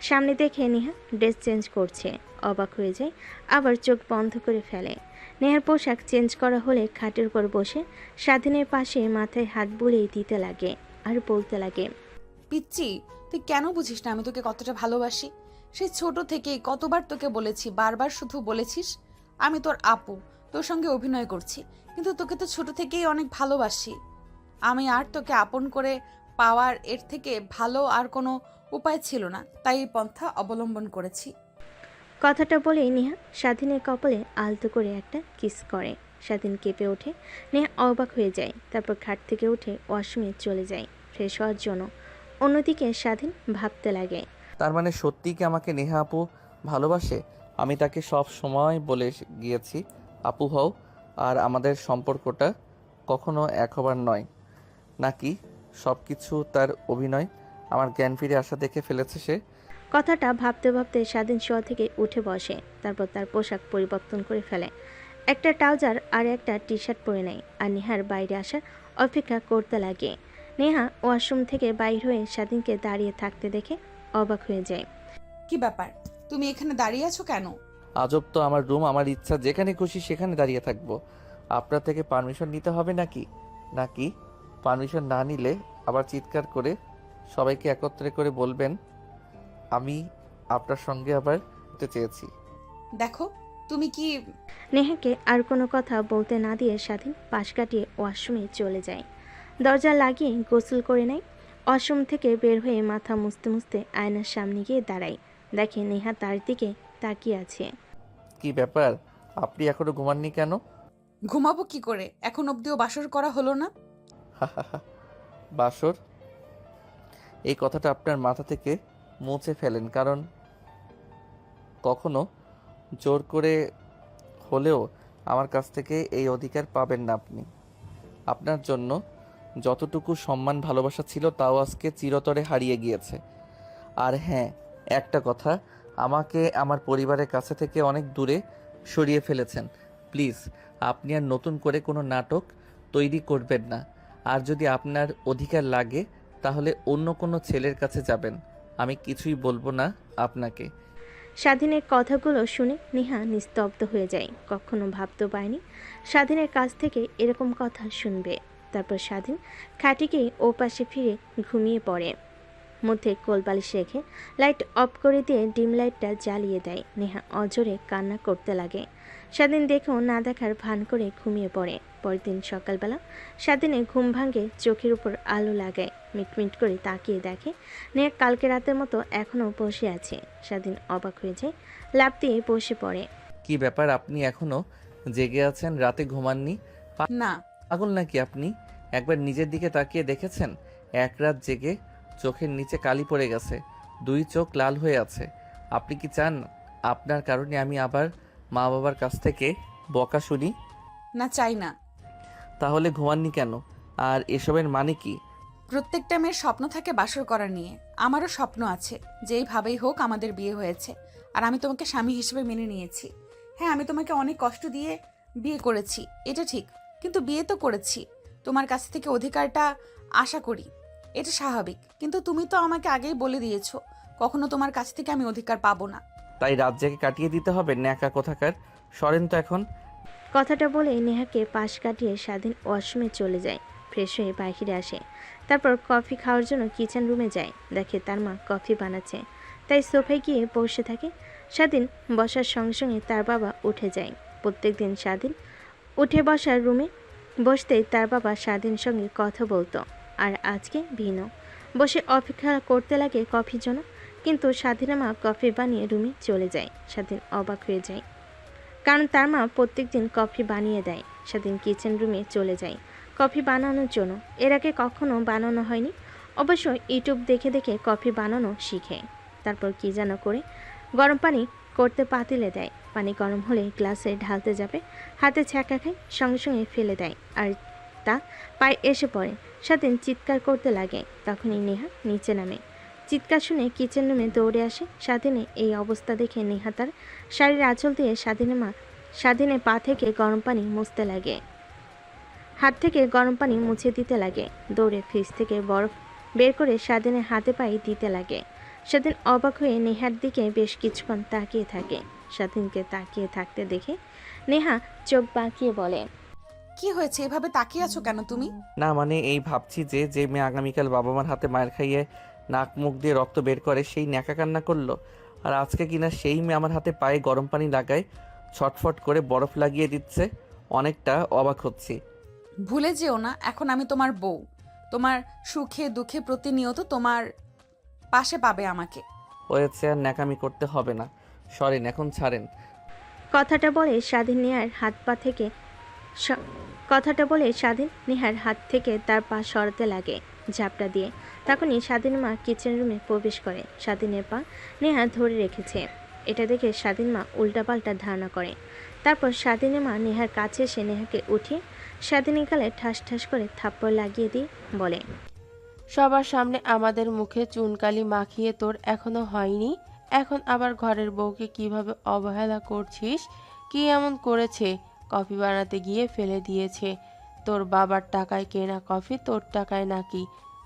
সামনে দেখে নেহা ড্রেস চেঞ্জ করছে। অবাক হয়ে যায়, আবার চোখ বন্ধ করে ফেলে। নেহার পোশাক চেঞ্জ করা হলে খাটের উপর বসে স্বাধীনের পাশে মাথায় হাত বুলিয়ে দিতে লাগে আর বলতে লাগে, পিচ্চি, তুই কেন বুঝিস না আমি তোকে কতটা ভালোবাসি? সেই ছোট থেকেই কতবার তোকে বলেছি, বারবার শুধু বলেছিস আমি তোর আপু, তোর সঙ্গে অভিনয় করছি, কিন্তু তোকে তো ছোট থেকেই অনেক ভালোবাসি। আমি আর তোকে আপন করে পাওয়ার এর থেকে ভালো আর কোনো উপায় ছিল না, তাই এই পন্থা অবলম্বন করেছি। কথাটা বলেই নেহা স্বাধীনের কপালে আলতো করে একটা কিস করে। স্বাধীন কেঁপে ওঠে। নেহা অবাক হয়ে যায়। তারপর খাট থেকে উঠে ওয়াশরুমে চলে যায় ফ্রেশ হওয়ার জন্য। অন্যদিকে স্বাধীন ভাবতে লাগে, তার মানে সত্যি কি আমাকে নেহা আপু ভালোবাসে? আমি তাকে সব সময় বলে গিয়েছি আপু হও, আর আমাদের সম্পর্কটা কখনো এক হবার নয়। নাকি সব কিছু তার অভিনয়? আমার জ্ঞান ফিরে আসা দেখে ফেলেছে সে। কথাটা ভাবতে ভাবতে স্বাধীন শোয়া থেকে উঠে বসে। তারপর তার পোশাক পরিবর্তন করে ফেলে। একটা ট্রাউজার আর একটা টি শার্ট পরে নেয় আর নেহার বাইরে আসার অপেক্ষা করতে লাগে। নেহা ওয়াশরুম থেকে বাইর হয়ে স্বাধীনকে দাঁড়িয়ে থাকতে দেখে অবাক হয়ে যায়। কি ব্যাপার, তুমি এখানে দাঁড়িয়ে আছো কেন? আজব তো, আমার রুম, আমার ইচ্ছা যেখানে খুশি সেখানে দাঁড়িয়ে থাকবো। আপনার থেকে পারমিশন নিতে হবে নাকি? নাকি পারমিশন না নিলে আবার চিৎকার করে সবাইকে একত্রে করে বলবেন আমি আপনার সঙ্গে আবার যেতে চেয়েছি? দেখো তুমি কি। নেহাকে আর কোনো কথা বলতে না দিয়ে স্বাধীন পাশ কাটিয়ে ওয়াশরুমে চলে যায়। দরজা লাগিয়ে গোসল করে নেয়। ওয়াশরুম থেকে বের হয়ে মাথা মুছতে মুছতে আয়নার সামনে গিয়ে দাঁড়ায়। দেখে নেহা তার দিকে তাকিয়ে আছে। কি ব্যাপার, আপনি এখনো ঘুমাননি কেন? ঘুমাবো কি করে, এখন অবধিও বাসর করা হলো না। বাসর, এই কথাটা আপনার মাথা থেকে মুছে ফেলেন, কারণ কখনো জোর করে হলেও আমার কাছ থেকে এই অধিকার পাবেন না আপনি। আপনার জন্য যতটুকু সম্মান ভালোবাসা ছিল তাও আজকে চিরতরে হারিয়ে গিয়েছে। আর হ্যাঁ, একটা কথা, আমাকে আমার পরিবারের কাছে থেকে অনেক দূরে সরিয়ে ফেলেছেন। প্লিজ আপনি আর নতুন করে কোনো নাটক তৈরি করবেন না। আর যদি আপনার অধিকার লাগে তাহলে অন্য কোনো ছেলের কাছে যাবেন, আমি কিছুই বলবো না আপনাকে। স্বাধীনের কথাগুলো শুনে নেহা নিস্তব্ধ হয়ে যায়। কখনো ভাবতে পারেনি স্বাধীনের কাছ থেকে এরকম কথা শুনবে। তারপর স্বাধীন খাটে গিয়ে ও পাশে ফিরে ঘুমিয়ে পড়ে। মধ্যে কোলবালিশ রেখে লাইট অফ করে দিয়ে ডিম লাইটটা জ্বালিয়ে দেয়। নেহা অজরে কান্না করতে লাগে। স্বাধীন দেখেও না দেখার ভান করে ঘুমিয়ে পড়ে। পরের দিন সকালবেলা স্বাধীনের ঘুম ভাঙে, চোখের উপর আলো লাগায়, মিটমিট করে তাকিয়ে দেখে নেহা কালকে রাতের মতো এখনও বসে আছে। স্বাধীন অবাক হয়ে যায়, লাফ দিয়ে বসে পড়ে। কি ব্যাপার, আপনি এখনো জেগে আছেন? রাতে ঘুমাননি? না। পাগল নাকি আপনি? একবার নিজের দিকে তাকিয়ে দেখেছেন? এক রাত জেগে চোখের নিচে কালি পড়ে গেছে, দুই চোখ লাল হয়ে আছে। আপনি কি চান আপনার কারণে আমি আবার মা বাবার কাছ থেকে বকা শুনি? না, চাই না। তাহলে ঘুমাননি কেন? আর এসবের মানে কি? প্রত্যেকটা মেয়ের স্বপ্ন থাকে বাসর করা নিয়ে। আমারও স্বপ্ন আছে, যেইভাবেই হোক আমাদের বিয়ে হয়েছে, আর আমি তোমাকে স্বামী হিসেবে মেনে নিয়েছি। হ্যাঁ, আমি তোমাকে অনেক কষ্ট দিয়ে বিয়ে করেছি, এটা ঠিক, কিন্তু বিয়ে তো করেছি। তোমার কাছ থেকে অধিকারটা আশা করি, এটা স্বাভাবিক। কিন্তু তুমি তো আমাকে আগেই বলে দিয়েছো কখনো তোমার কাছ থেকে আমি অধিকার পাবো না। তাই রাত জেগে কাটিয়ে দিতে হবে? ন্যাকা কোথাকার, সরেন তো এখন। কথাটা বলে নেহাকে পাশ কাটিয়ে স্বাধীন ওয়াশরুমে চলে যায়। ফ্রেশ হয়ে বাইরে আসে। তারপর কফি খাওয়ার জন্য কিচেন রুমে যায়। দেখে তার মা কফি বানাচ্ছে, তাই সোফায় গিয়ে বসে থাকে। স্বাধীন বসার সঙ্গে সঙ্গে তার বাবা উঠে যায়। প্রত্যেক দিন স্বাধীন উঠে বসার রুমে বসতেই তার বাবা স্বাধীন সঙ্গে কথা বলতো, আর আজকে ভিন্ন। বসে অপেক্ষা করতে লাগে কফির জন্য, কিন্তু স্বাধীনের মা কফি বানিয়ে রুমে চলে যায়। স্বাধীন অবাক হয়ে যায়, কারণ তার মা প্রত্যেক দিন কফি বানিয়ে দেয়। স্বাধীন কিচেন রুমে চলে যায় কফি বানানোর জন্য। এর আগে কখনো বানানো হয়নি, অবশ্য ইউটিউব দেখে দেখে কফি বানানো শিখে। তারপর কি যেন করে গরম পানি করতে পাতিলে দেয়। পানি গরম হলে গ্লাসে ঢালতে যাবে, হাতে ছ্যাঁকা খায়, সঙ্গে সঙ্গে ফেলে দেয়, আর তা পায়ে এসে পড়ে। স্বাধীন চিৎকার করতে লাগে। তখনই নেহা নিচে নামে। চিৎকার শুনে কিচেন রুমে দৌড়ে আসে। স্বাধীনের এই অবস্থা দেখে নেহা তার শাড়ির আঁচল দিয়ে স্বাধীনের পা থেকে গরম পানি মুছতে লাগে, হাত থেকে গরম পানি মুছে দিতে লাগে। দৌড়ে ফ্রিজ থেকে বরফ বের করে স্বাধীনের হাতে পায়ে দিতে লাগে। স্বাধীন অবাক হয়ে নেহার দিকে বেশ কিছুক্ষণ তাকিয়ে থাকে। স্বাধীনকে তাকিয়ে থাকতে দেখে নেহা চোখ বাঁকিয়ে বলে, কি হয়েছে, এভাবে তাকিয়ে আছো কেন তুমি? না মানে এই ভাবছি যে যে মেয়ে আগামীকাল বাবা মার হাতে মায়ের খাইয়ে নাক মুখ দিয়ে রক্ত বের করে সেই ন্যাকা কান্না করলো, আর আজকে কিনা সেই মেয়ে আমার হাতে পায়ে গরম পানি লাগায়, ছটফট করে বরফ লাগিয়ে দিচ্ছে। অনেকটা অবাক হচ্ছি। ভুলে যেও না, এখন আমি তোমার বউ। তোমার সুখে দুঃখে প্রতিনিয়ত তোমার পাশে পাবে আমাকে। হয়েছে, আর ন্যাকামি করতে হবে না, সরেন এখন, ছাড়েন। কথাটা বলে স্বাধীন নেহার হাত থেকে তার পা সরাতে লাগে ঝাপটা দিয়ে। তখনই স্বাধীন মা কিচেন রুমে প্রবেশ করে। স্বাধীনের পা নেহা ধরে রেখেছে। এটা দেখে স্বাধীন মা উল্টাপাল্টা ধারণা করে। তারপর স্বাধীনের মা নেহার কাছে এসে নেহাকে উঠিয়ে স্বাধীনের গালে ঠাস ঠাস করে থাপ্পড় লাগিয়ে দিয়ে বলে, সবার সামনে আমাদের মুখে চুনকালি মাখিয়ে তোর এখনো হয়নি, এখন আবার ঘরের বউকে কিভাবে অবহেলা করছিস? কি এমন করেছে? কফি বানাতে গিয়ে ফেলে দিয়েছে। তোর বাবার টাকায় কেনা কফি তোর টাকায় নাকি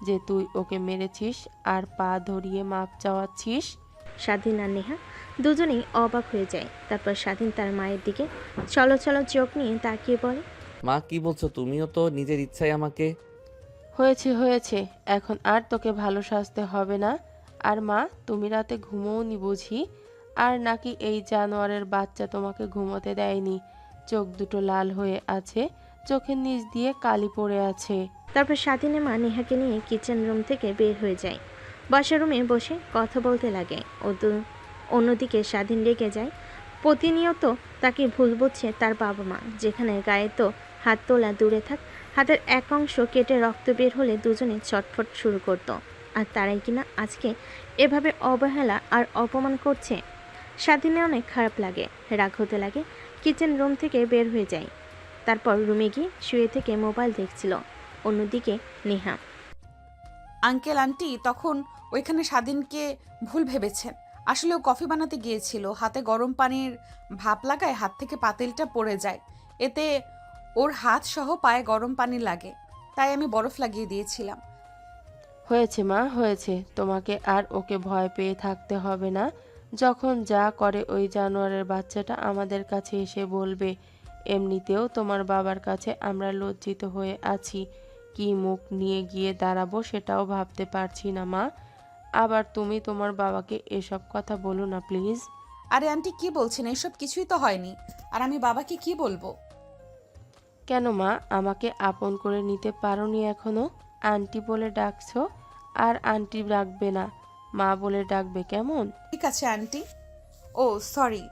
যে তুই ওকে মেরেছিস আর পা ধরিয়ে মাপ চাওয়াচ্ছিস? স্বাধীন আর নেহা দুজনেই অবাক হয়ে যায়। তারপর স্বাধীন তার মায়ের দিকে চলো চলো চোখ নিয়ে তাকিয়ে বলে, মা কি বলছো? তুমিও তো নিজের ইচ্ছায় আমাকে। হয়েছে হয়েছে, এখন আর তোকে ভালো সাজতে হবে না। আর মা, তুমি রাতে ঘুমোওনি বুঝি? আর নাকি এই জানোয়ারের বাচ্চা তোমাকে ঘুমোতে দেয়নি? চোখ দুটো লাল হয়ে আছে, চোখের নিচ দিয়ে কালি পড়ে আছে। তারপর স্বাধীনের মা নেহাকে নিয়ে কিচেন রুম থেকে বের হয়ে যায়। বসার রুমে বসে কথা বলতে লাগে। অন্যদিকে স্বাধীন রেগে যায়। প্রতিনিয়ত তাকে ভুল বুঝছে তার বাবা মা। যেখানে গায়ে তো হাত তোলা দূরে থাক, হাতের এক অংশ কেটে রক্ত বের হলে দুজনে ছটফট শুরু করত। আর তারাই কিনা আজকে এভাবে অবহেলা আর অপমান করছে। স্বাধীনের অনেক খারাপ লাগে, রাগ হতে লাগে। কিচেন রুম থেকে বের হয়ে যায়। তারপর রুমে গিয়ে শুয়ে থেকে মোবাইল দেখছিল। অন্যদিকে নেহা। আঙ্কেল আন্টি তখন ওইখানে স্বাধীনকে ভুল ভেবেছেন। আসলে ও কফি বানাতে গিয়েছিল, হাতে গরম পানির ভাপ লাগায় হাত থেকে পাতিলটা পড়ে যায়। এতে ওর হাত সহ পায়ে গরম পানি লাগে, তাই আমি বরফ লাগিয়ে দিয়েছিলাম। হয়েছে মা, হয়েছে। তোমাকে আর ওকে ভয় পেয়ে থাকতে হবে না। যখন যা করে ওই জানোয়ারের বাচ্চাটা আমাদের কাছে এসে বলবে। এমনিতেও তোমার বাবার কাছে আমরা লজ্জিত হয়ে আছি। কি মুখ নিয়ে গিয়ে দাঁড়াবো সেটাও ভাবতে পারছি না মা। আবার তুমি তোমার বাবাকে এসব কথা বলো না প্লিজ। আরে আন্টি কি বলছেন? এসব কিছুই তো হয়নি। আর আমি বাবাকে কি বলবো? কেন মা, আমাকে আপন করে নিতে পারোনি এখনো? আন্টি বলে ডাকছো, আর আন্টি ডাকবে না, মা বলে ডাকবে কেমন? ঠিক আছে আন্টি। ও সরি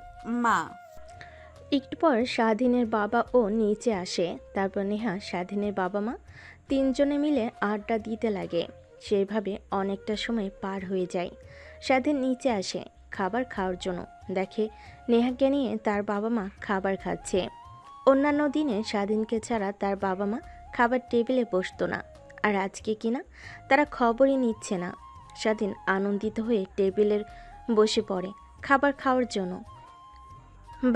মা। একটু পর স্বাধীনের বাবা ও নিচে আসে। তারপর নেহা, স্বাধীনের বাবা মা তিনজনে মিলে আড্ডা দিতে লাগে। সেইভাবে অনেকটা সময় পার হয়ে যায়। স্বাধীন নিচে আসে খাবার খাওয়ার জন্য। দেখে নেহাকে নিয়ে তার বাবা মা খাবার খাচ্ছে। অন্যান্য দিনে স্বাধীনকে ছাড়া তার বাবা মা খাবার টেবিলে বসতো না, আর আজকে কিনা তারা খবরই নিচ্ছে না। স্বাধীন আনন্দিত হয়ে টেবিলের বসে পড়ে খাবার খাওয়ার জন্য।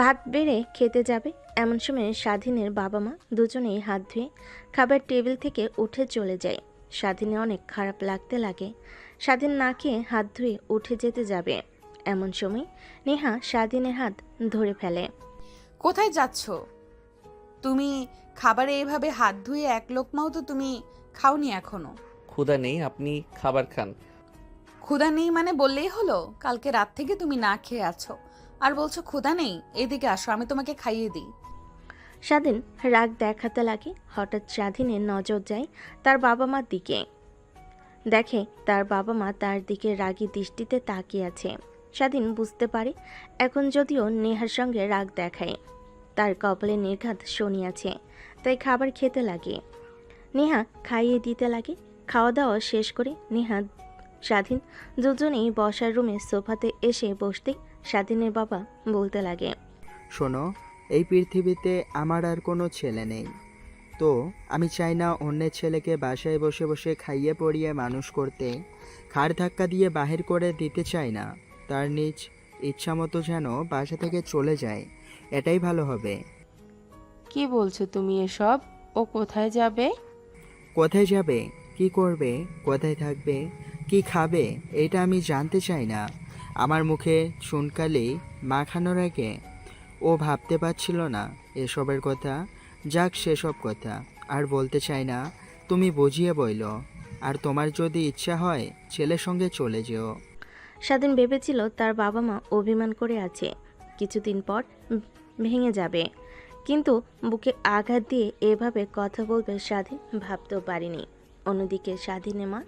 ভাত বেড়ে খেতে যাবে এমন সময় স্বাধীনের বাবা মা দুজনেই হাত ধুয়ে খাবার টেবিল থেকে উঠে চলে যায়। স্বাধীনের অনেক খারাপ লাগতে লাগে। স্বাধীন না খেয়ে হাত ধুয়ে উঠে যেতে যাবে এমন সময় নেহা স্বাধীনের হাত ধরে ফেলে। কোথায় যাচ্ছ তুমি? খাবারে এভাবে হাত ধুয়ে এক লোকমাও তো তুমি খাওনি এখনো। ক্ষুধা নেই, আপনি খাবার খান। ক্ষুধা নেই মানে বললেই হলো? কালকে রাত থেকে তুমি না খেয়ে আছো আর বলছো ক্ষুধা নেই? এদিকে আসো, আমি তোমাকে খাইয়ে দিই। স্বাধীন রাগ দেখাতে লাগে। হঠাৎ স্বাধীনের নজর যায় তার বাবা মার দিকে। দেখে তার বাবা মা তার দিকে রাগী দৃষ্টিতে তাকিয়ে আছে। স্বাধীন বুঝতে পারে এখন যদিও নেহার সঙ্গে রাগ দেখায়, তার কপালে নির্ঘাত শনি আছে, তাই খাবার খেতে লাগে। নেহা খাইয়ে দিতে লাগে। খাওয়া দাওয়া শেষ করে নেহা স্বাধীন দুজনেই বসার রুমে সোফাতে এসে বসতে স্বাধীনের বাবা বলতে লাগে, শোনো, এই পৃথিবীতে আমার আর কোনো ছেলে নেই, তো আমি চাই না অন্যের ছেলেকে বাসায় বসে বসে খাইয়ে পড়িয়ে মানুষ করতে। ঘাড় ধাক্কা দিয়ে বাহির করে দিতে চাই না। তার নিজ ইচ্ছা মতো যেন বাসা থেকে চলে যায়, এটাই ভালো হবে। কি বলছো তুমি এসব? ও কোথায় যাবে? কোথায় যাবে, কি করবে, কোথায় থাকবে, কি খাবে, এটা আমি জানতে চাই না। আমার মুখে চুনকালি মাখানোর আগে ও ভাবতে পারছিল না এসবের কথা। যাক সেসব কথা আর বলতে চাই না, তুমি বুঝিয়ে বইলো। আর তোমার যদি ইচ্ছা হয় ছেলের সঙ্গে চলে যেও। স্বাধীন ভেবেছিল তার বাবা মা অভিমান করে আছে, কিছুদিন পর ভেঙে যাবে, কিন্তু বুকে আঘাত দিয়ে এভাবে কথা বলবে স্বাধীন ভাবতেও পারেনি। অন্যদিকে স্বাধীনের মা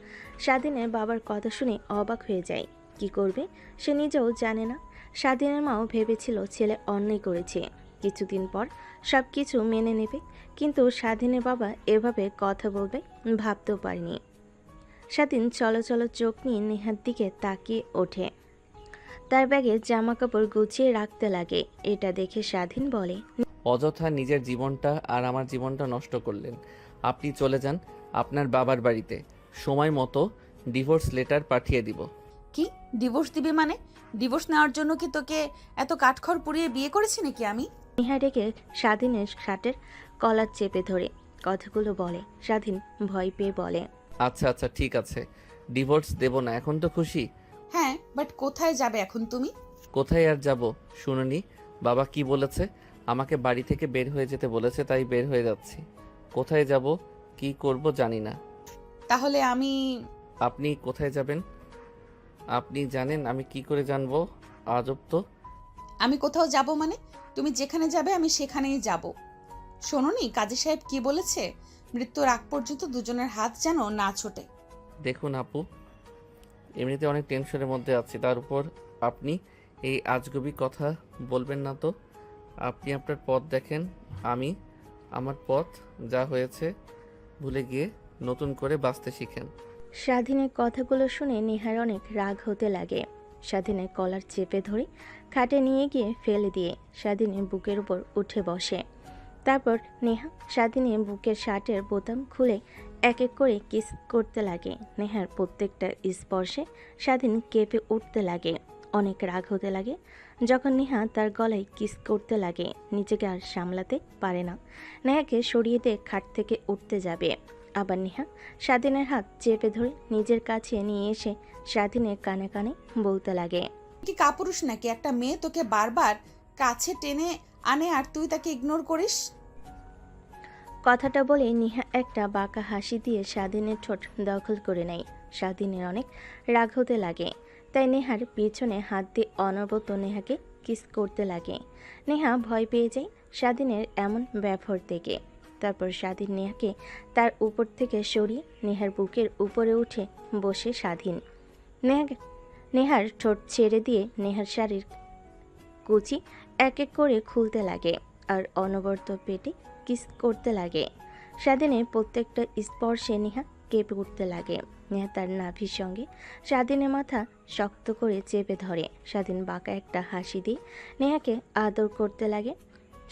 স্বাধীনের বাবার কথা শুনে অবাক হয়ে যায়। কি করবে সে নিজেও জানে না। স্বাধীনের মাও ভেবেছিল ছেলে অন্যায় করেছে, কিছুদিন পর সব কিছু মেনে নেবে, কিন্তু স্বাধীনের বাবা এভাবে কথা বলবে ভাবতেও পারেনি। স্বাধীন চলো চলো চোখ নিয়ে নেহার দিকে তাকিয়ে ওঠে। তার ব্যাগে জামা কাপড় গুছিয়ে রাখতে লাগে। এটা দেখে স্বাধীন বলে, অযথা নিজের জীবনটা আর আমার জীবনটা নষ্ট করলেন। আপনি চলে যান আপনার বাবার বাড়িতে, সময় মতো ডিভোর্স লেটার পাঠিয়ে দিব। কি ডিভোর্স দিবি মানে? ডিভোর্স নেওয়ার জন্য কি তোকে এত কাঠখড় পুড়িয়ে বিয়ে করেছি নাকি আমি? নেহা ডেকে স্বাধীনের শার্টের কলার চেপে ধরে কথাগুলো বলে। স্বাধীন ভয় পেয়ে বলে, আচ্ছা আচ্ছা ঠিক আছে, ডিভোর্স দেব না, এখন তো খুশি। হ্যাঁ, বাট কোথায় যাবে এখন তুমি? কোথায় আর যাব, শুনুনি বাবা কি বলেছে? আমাকে বাড়ি থেকে বের হয়ে যেতে বলেছে, তাই বের হয়ে যাচ্ছি। কোথায় যাব কি করব জানি না। তাহলে আমি আপনি কোথায় যাবেন আপনি জানেন, আমি কি করে জানবো? আজব তো। আমি কোথাও যাব মানে? তুমি যেখানে যাবে আমি সেখানেই যাব। শোনোনি কাজী সাহেব কি বলেছে? মৃত্যুর আগ পর্যন্ত দুজনের হাত যেন না ছোটে। দেখুন আপু, এমনিতে অনেক টেনশনের মধ্যে আছি, তার উপর আপনি এই আজগুবি কথা বলবেন না তো। আপনি আপনার পথ দেখেন, আমি আমার পথ, যা হয়েছে ভুলে গিয়ে নতুন করে বাঁচতে শিখেন। স্বাধীনের কথাগুলো শুনে নেহার অনেক রাগ হতে লাগে। স্বাধীনের কলার চেপে ধরে খাটে নিয়ে গিয়ে ফেলে দিয়ে স্বাধীনের বুকের উপর উঠে বসে। তারপর নেহা স্বাধীনের বুকের শার্টের বোতাম খুলে এক এক করে কিস করতে লাগে। নেহার প্রত্যেকটা স্পর্শে স্বাধীন কেঁপে উঠতে লাগে, অনেক রাগ হতে লাগে। যখন নেহা তার গলায় কিস করতে লাগে নিজেকে আর সামলাতে পারে না, নেহাকে সরিয়ে দিয়ে খাট থেকে উঠতে যাবে। আবার নেহা স্বাধীনের হাত চেপে ধরে নিজের কাছে নিয়ে এসে স্বাধীনের কানে কানে বলতে লাগে, কি কাপুরুষ নাকি একটা মেয়ে তোকে বারবার কাছে টেনে আনে আর তুই তাকে ইগনোর করিস? কথাটা বলে নেহা একটা বাঁকা হাসি দিয়ে স্বাধীনের ঠোঁট দখল করে নেয়। স্বাধীনের অনেক রাগ হতে লাগে, তাই নেহার পিছনে হাত দিয়ে অনবরত নেহাকে কিস করতে লাগে। নেহা ভয় পেয়ে যায় স্বাধীনের এমন ব্যবহার থেকে। তারপর স্বাধীন নেহাকে তার উপর থেকে সরিয়ে নেহার বুকের উপরে উঠে বসে স্বাধীন নেহার ঠোঁট ছেড়ে দিয়ে নেহার শাড়ির কুচি এক এক করে খুলতে লাগে আর অনবরত পেটে কিস করতে লাগে। স্বাধীনের প্রত্যেকটা স্পর্শে নেহা কেঁপে উঠতে লাগে। নেহা তার নাভির সঙ্গে স্বাধীনের মাথা শক্ত করে চেপে ধরে। স্বাধীন বাঁকা একটা হাসি দিয়ে নেহাকে আদর করতে লাগে।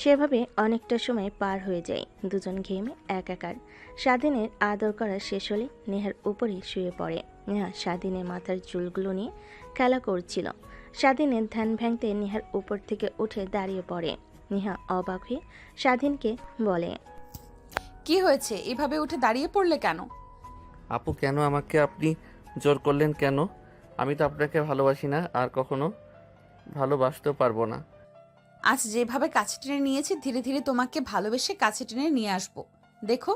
সেভাবে অনেকটা সময় পার হয়ে যায়, দুজন ঘেমে একাকার। স্বাধীনের আদর করা শেষ হলে নেহার উপরে শুয়ে পড়ে। নেহা স্বাধীনের মাথার চুলগুলো নিয়ে খেলা করছিল। স্বাধীনের ধ্যান ভাঙতে নেহার উপর থেকে উঠে দাঁড়িয়ে পড়ে। নেহা অবাক হয়ে স্বাধীনকে বলে, কি হয়েছে, এভাবে উঠে দাঁড়িয়ে পড়লে কেন? আপু কেন আমাকে আপনি জোর করলেন কেন? আমি তো আপনাকে ভালোবাসি না আর কখনো ভালোবাসতেও পারবো না। আজ যেভাবে কাছে টেনে নিয়েছি ধীরে ধীরে তোমাকে ভালোবেসে কাছে টেনে নিয়ে আসবো, দেখো।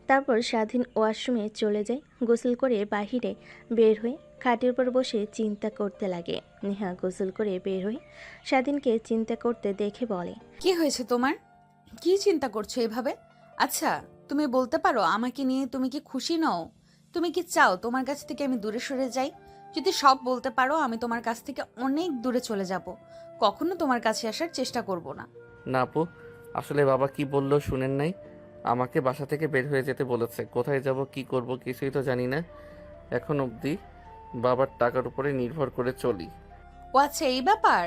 তারপর স্বাধীন ওয়াশরুমে চলে যায়। গোসল করে বাহিরে বের হয়ে খাটের উপর বসে চিন্তা করতে লাগে। নেহা গোসল করে বের হয়ে স্বাধীনকে চিন্তা করতে দেখে বলে, কি হয়েছে তোমার? কি চিন্তা করছো এভাবে? আচ্ছা তুমি বলতে পারো আমাকে নিয়ে তুমি কি খুশি নও? তুমি কি চাও তোমার কাছ থেকে আমি দূরে সরে যাই? যদি সব বলতে পারো আমি তোমার কাছ থেকে অনেক দূরে চলে যাব, কখনো তোমার কাছে আসার চেষ্টা করব না। না আপু, আসলে বাবা কি বললো শুনেন নাই? আমাকে বাসা থেকে বের হয়ে যেতে বলেছে। কোথায় যাব কি করব কিছুই তো জানি না। এখন অবধি বাবার টাকার উপরে নির্ভর করে চলি। ও আচ্ছা এই ব্যাপার,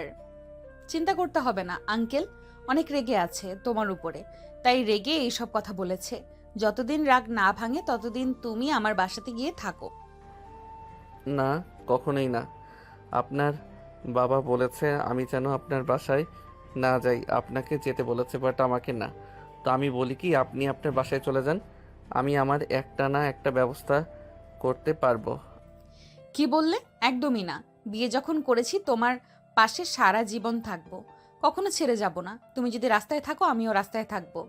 চিন্তা করতে হবে না। আঙ্কেল অনেক রেগে আছে তোমার উপরে, তাই রেগে এইসব কথা বলেছে। যতদিন রাগ না ভাঙে ততদিন তুমি আমার বাসাতে গিয়ে থাকো। না, কখনোই না। আপনার বাবা বলেছে আমি যেন আপনার বাসায় না যাই। আপনাকে যেতে বলেছে, বাট আমাকে না। তো আমি বলি কি আপনি আপনার বাসায় চলে যান, আমি আমার একটা না একটা ব্যবস্থা করতে পারবো। কি বললে? একদমই না। বিয়ে যখন করেছি তোমার পাশে সারা জীবন থাকবো, কখনো ছেড়ে যাব না। তুমি যদি রাস্তায় থাকো আমিও রাস্তায় থাকবো।